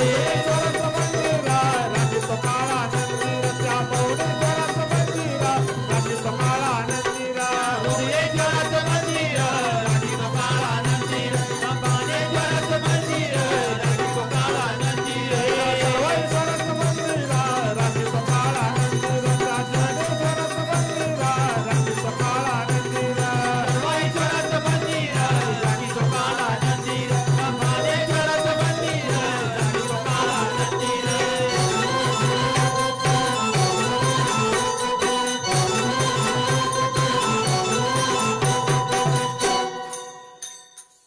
[SPEAKER 3] विश्वेश्वराचं मंदिर राखी तो काळा मंदिर त्या भुवनेश्वराचं मंदिर राखी तो काळा मंदिर
[SPEAKER 4] विश्वेश्वराचं मंदिर राखी तो काळा मंदिर बाणेश्वराचं मंदिर राखी तो काळा मंदिर
[SPEAKER 3] सर्वेश्वराचं मंदिर राखी तो काळा मंदिर त्या ज्ञानेश्वराचं मंदिर राखी तो काळा मंदिर
[SPEAKER 4] सर्वेश्वराचं मंदिर राखी तो काळा मंदिर बाणेश्वराचं मंदिर राखी तो काळा मंदिर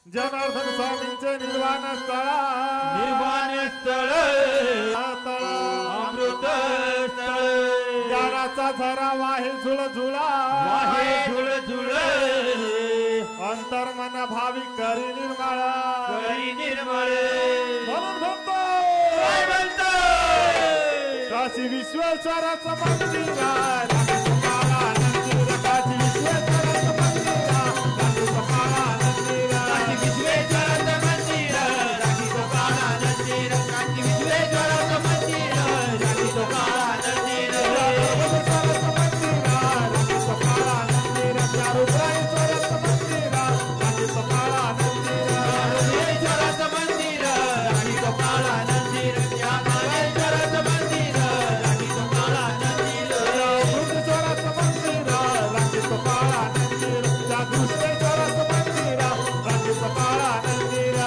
[SPEAKER 3] जनार्दन स्वामींचे निर्वाण स्थळ
[SPEAKER 4] निर्वाण स्थळ अमृत स्थळ
[SPEAKER 3] ज्ञानाचा झरा वाहे झुळझुळा
[SPEAKER 4] वाहे झुळ झुळ
[SPEAKER 3] अंतर्मन भाविक करी निर्मळ
[SPEAKER 4] करी निर्मळ
[SPEAKER 3] म्हणून म्हणतो
[SPEAKER 4] काय म्हणतो
[SPEAKER 3] काशी विश्वेश्वराचं मंदिर राखी तो काळा मंदिर काशी विश्वेश्वराचं मंदिर राखी तो काळा मंदिर
[SPEAKER 4] काशी विश्वेश्वराचं मंदिर राखी तो काळा मंदिर काशी विश्वेश्वराचं मंदिर राखी तो काळा मंदिर
[SPEAKER 3] रामेश्वराचं मंदिर राखी तो काळा मंदिर त्या रुद्रेश्वराचं मंदिर राखी तो काळा मंदिर
[SPEAKER 4] विश्वेश्वराचं मंदिर राखी तो काळा मंदिर त्या नागेश्वराचं मंदिर राखी तो काळा मंदिर
[SPEAKER 3] कृष्णेश्वराचं मंदिर राखी तो काळा मंदिर त्या कृष्णेश्वराचं मंदिर राखी तो काळा मंदिर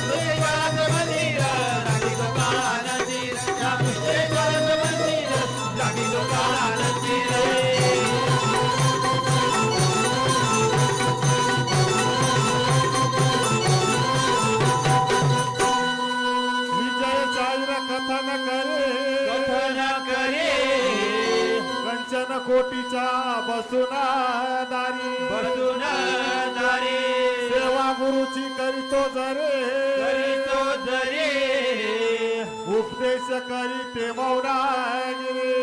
[SPEAKER 4] विश्वेश्वराचं मंदिर राखी तो काळा मंदिर त्या विश्वेश्वराचं मंदिर राखी तो काळा मंदिर
[SPEAKER 3] विजय चाईर कथन करे
[SPEAKER 4] कथन करे
[SPEAKER 3] किचन कोटीच्या बसून दारी
[SPEAKER 2] बसून दारी
[SPEAKER 3] सेवा गुरुची करीतो
[SPEAKER 2] करीतो जरे
[SPEAKER 3] उपदेश करी ते मौनागिरी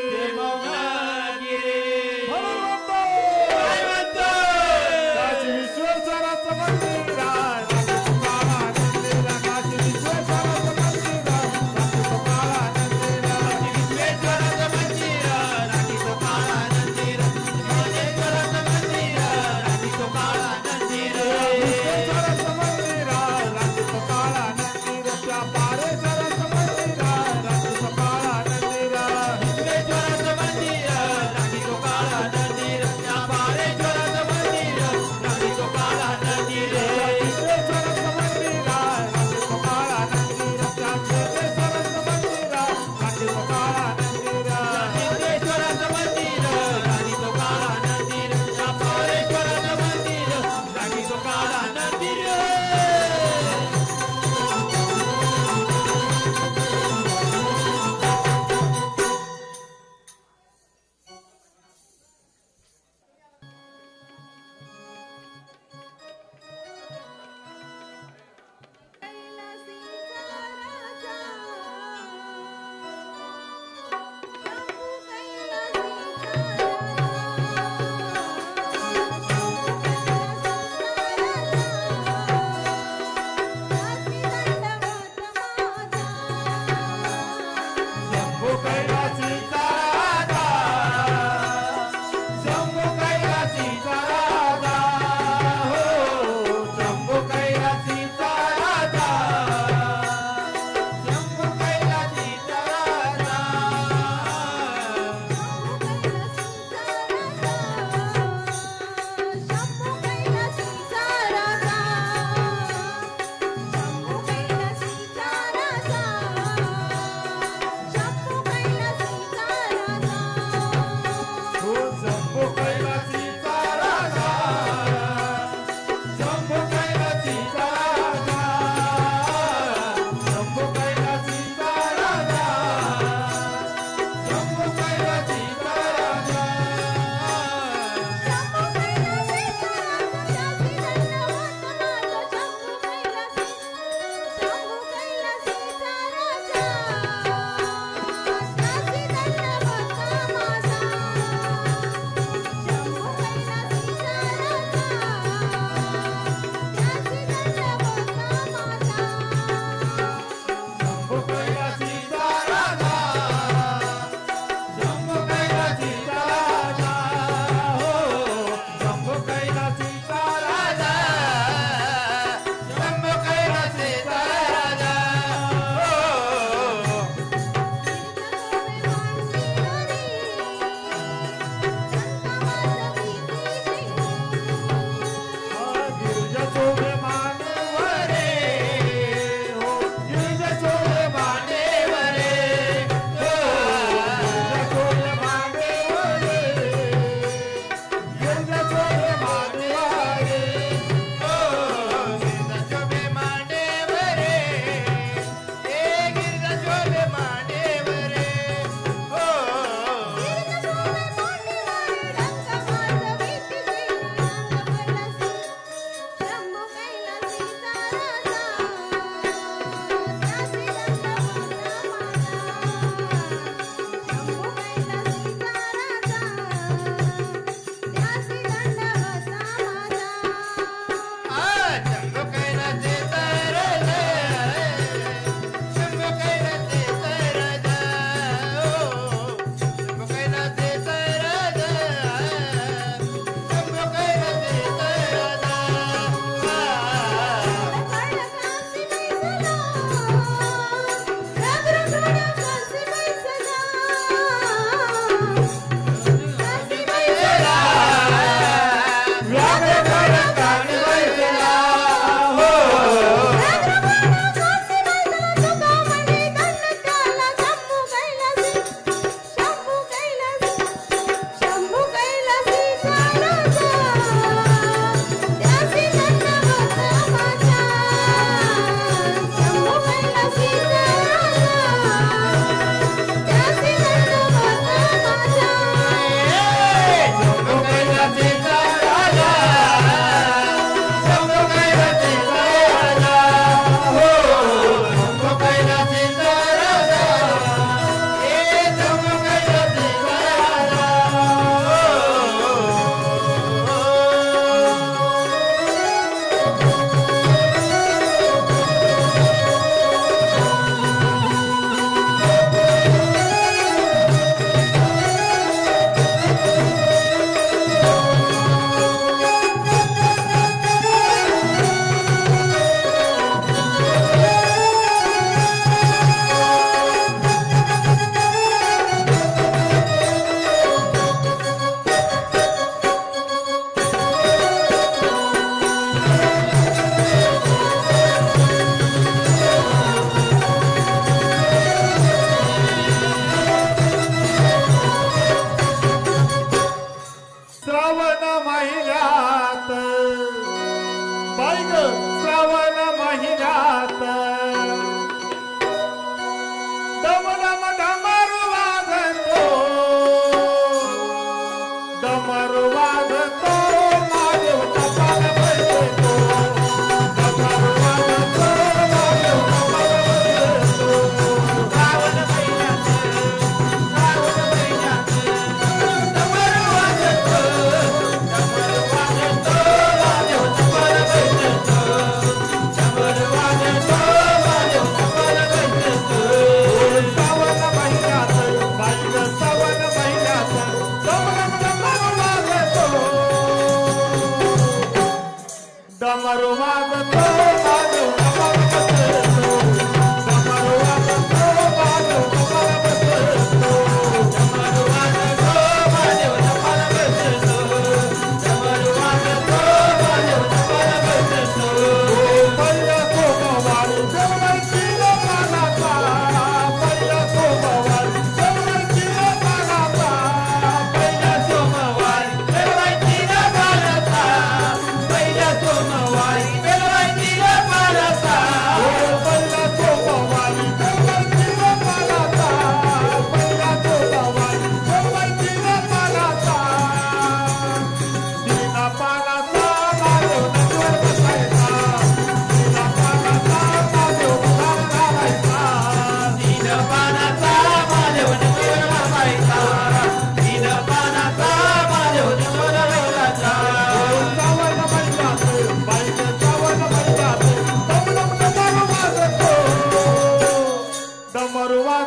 [SPEAKER 3] काशी विश्वेश्वराचं मंदिर आहे. काशी विश्वेश्वराचं मंदिर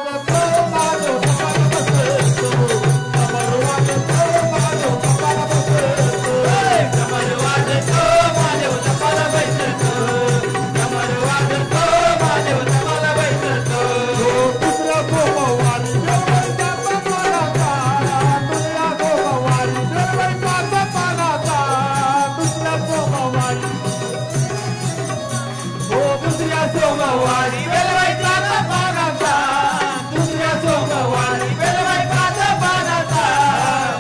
[SPEAKER 3] वाजतो माझो तपाला बसतो डमरू वाजतो माझो तपाला बसतो
[SPEAKER 2] डमरू वाजतो माझो तपाला बसतो डमरू वाजतो माझो तपाला बसतो
[SPEAKER 3] दुसऱ्या सोमवारी देवाचा तपालाचा दुसऱ्या सोमवारी देवाचा तपालाचा दुसऱ्या सोमवारी
[SPEAKER 2] दुसऱ्या सोमवारी बेलवायचा तपानाचा दुसऱ्या सोमवारी बेलवायचा तपानाचा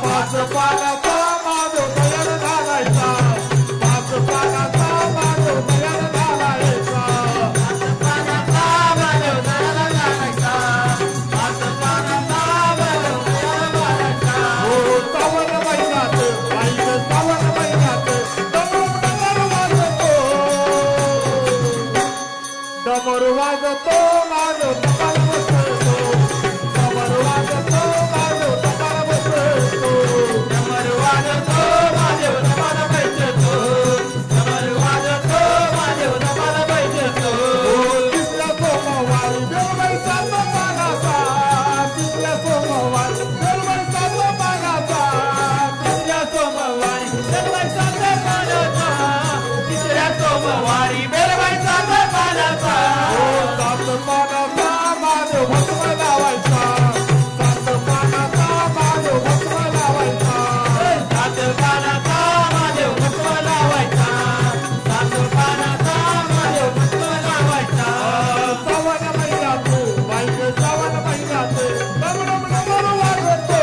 [SPEAKER 3] पाच पानाचा माझो तयार झालायचा पाच पानाचा माझो तयार झालायचा
[SPEAKER 2] पानाचा माझ्या उदराला लागायचा पाच पानाचा माझ्या उदराला लागायचा
[SPEAKER 3] हो श्रावण महिन्यात बाईक श्रावण महिन्यात डमरू वाजतो माझो तपाला बसतो डमरू वाजतो माझो तपाला बसतो
[SPEAKER 2] डमरू वाजतो माझ्या उदराला बसतो डमरू वाजतो माझ्या उदराला बसतो
[SPEAKER 3] तिसऱ्या सोमवारी देवबाईचा तपालाचा तिसऱ्या सोमवारी देवबाईचा तपालाचा
[SPEAKER 2] तिसऱ्या सोमवारी बेलवायचा तपानाचा तिसऱ्या सोमवारी बेलवायचा तपानाचा
[SPEAKER 3] सात पानाचा माझो भस्म लावायचा सात पानाचा माझो भस्म लावायचा
[SPEAKER 2] सात पानाचा माझ्या भस्म लावायचा सात पानाचा माझ्या भस्म लावायचा
[SPEAKER 3] श्रावण महिन्यात बाईक श्रावण महिन्यात डमरू वाजतो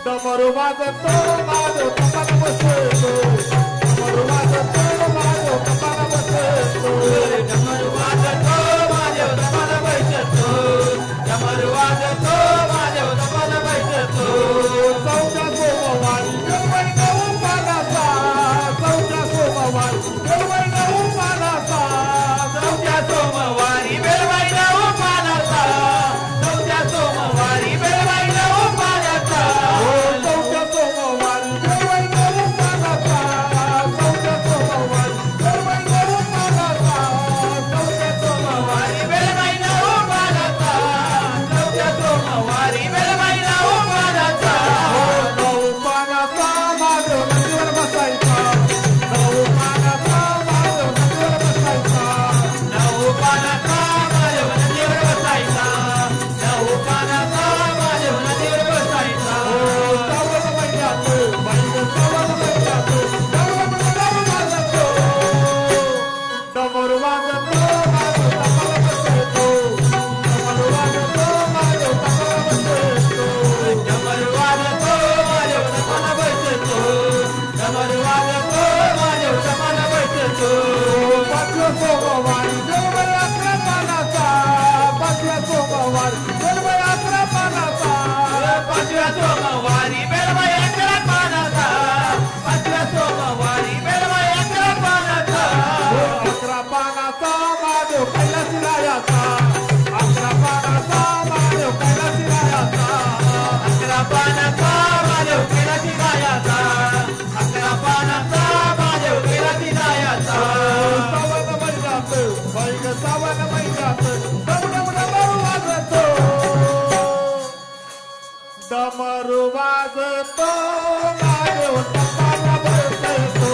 [SPEAKER 3] डमरू वाजतो माझो तपाला बसतो डमरू वाजतो माझो तपाला बसतो
[SPEAKER 2] डमरू वाजतो माझ्या तपाला बसतो डमरू वाजतो माझ्या तपाला बसतो
[SPEAKER 3] चौथ्या सोमवारी देवबाई नऊ पानाचा चौथ्या सोमवारी देवबाई नऊ पानाचा
[SPEAKER 2] चौथ्या सोमवारी बेलवाईला पानाचा चौथ्या सोमवारी बेलवाईला पानाचा
[SPEAKER 3] चौथ्या सोमवारी देवबाई नऊ पानाचा चौथ्या सोमवारी देवबाई नऊ पानाचा चौथ्या
[SPEAKER 2] सोमवारी बेलवाईला पानाचा चौथ्या सोमवारी बेलवाईला पानाचा
[SPEAKER 3] नऊ पानाचा माझो नदीवर बसायचा नऊ पानाचा माझो नदीवर बसायचा
[SPEAKER 2] नऊ पानाचा माझ्या नदीवर बसायचा नऊ पानाचा माझ्या नदीवर बसायचा
[SPEAKER 3] श्रावण महिन्यात बाईक श्रावण महिन्यात डमरू वाजतो माझो तपाला बसतो डमरू वाजतो माझो तपाला बसतो
[SPEAKER 2] डमरू वाजतो माझ्या तपाला बसतो डमरू वाजतो माझ्या तपाला बसतो
[SPEAKER 3] पाचव्या सोमवारी देवबाई अकरा पानाचा पाचव्या सोमवारी देवबाई अकरा पानाचा
[SPEAKER 2] पाचव्या सोमवारी बेलवाई अकरा पानाचा पाचव्या सोमवारी बेलवाई अकरा पानाचा
[SPEAKER 3] अकरा पानाचा माझो कैलासी रायाचा अकरा पानाचा माझो कैलासी रायाचा
[SPEAKER 2] अकरा पानाचा माझ्या उकेलाची गायाचा अकरा पानाचा माझ्या उकेलाची गायाचा
[SPEAKER 3] श्रावण महिन्यात बाईक श्रावण महिन्यात डमरू वाजतो डमरू वाजतो माझो तपाला बसतो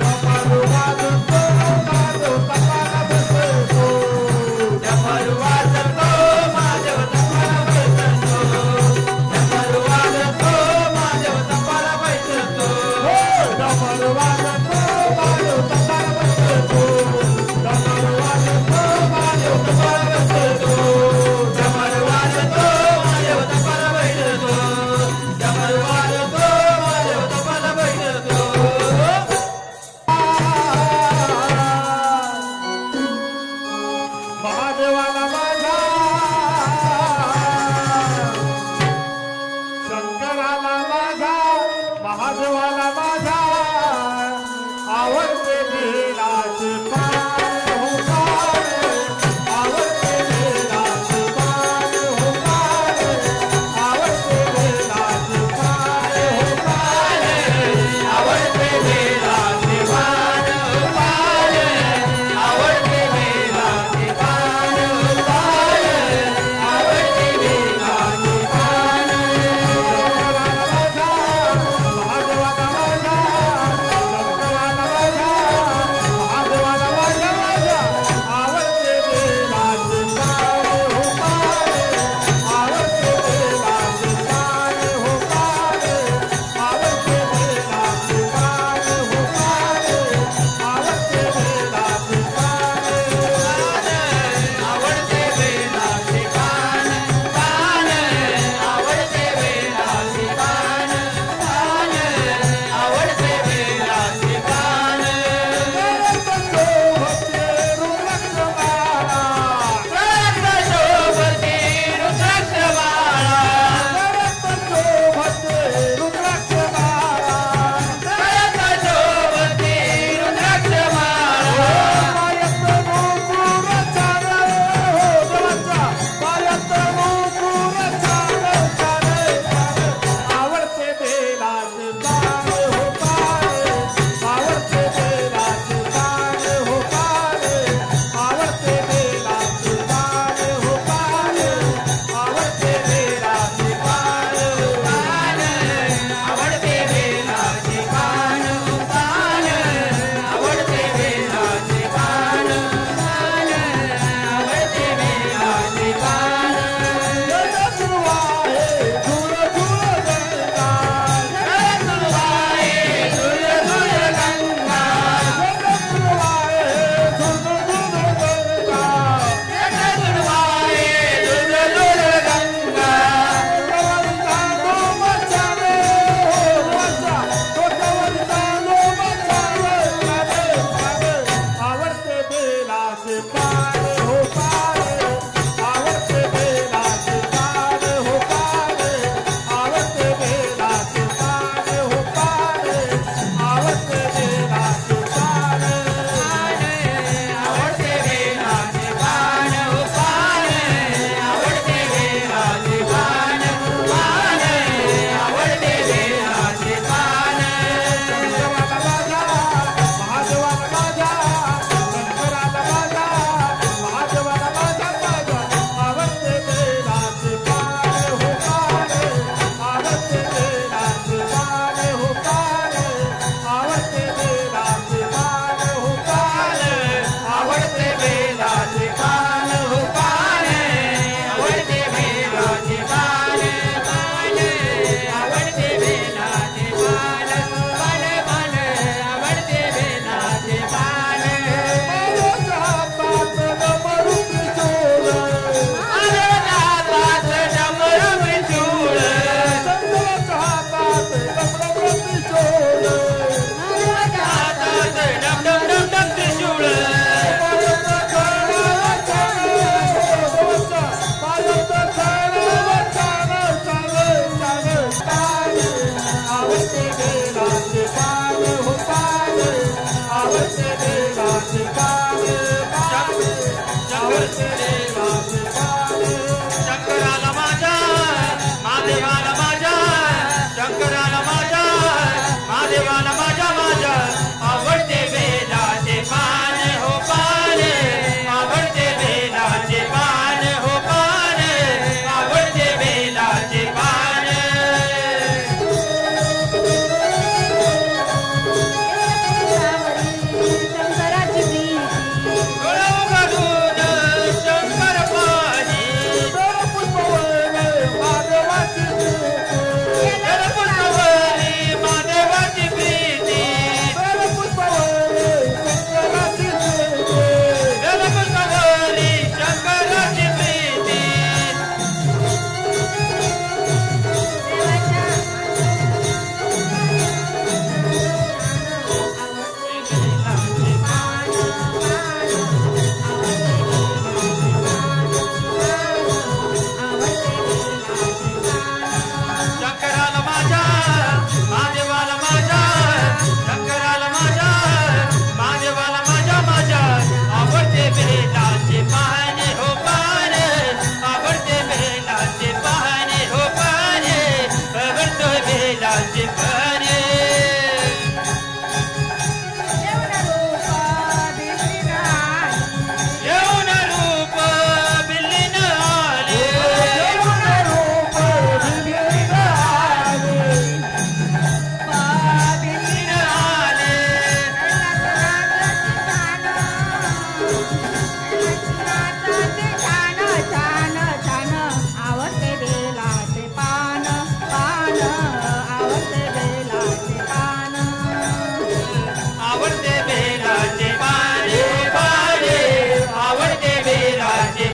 [SPEAKER 3] डमरू वाजतो माझो तपाला बसतो
[SPEAKER 2] डमरू वाजतो माझ्या तपाला बसतो डमरू वाजतो माझ्या तपाला बसतो
[SPEAKER 3] डमरू वाजतो माझो तपाला बसतो डमरू वाजतो माझो तपाला बसतो
[SPEAKER 2] डमरू वाजतो माझ्या तपाला बसतो डमरू वाजतो माझ्या तपाला बसतो
[SPEAKER 3] महादेवाला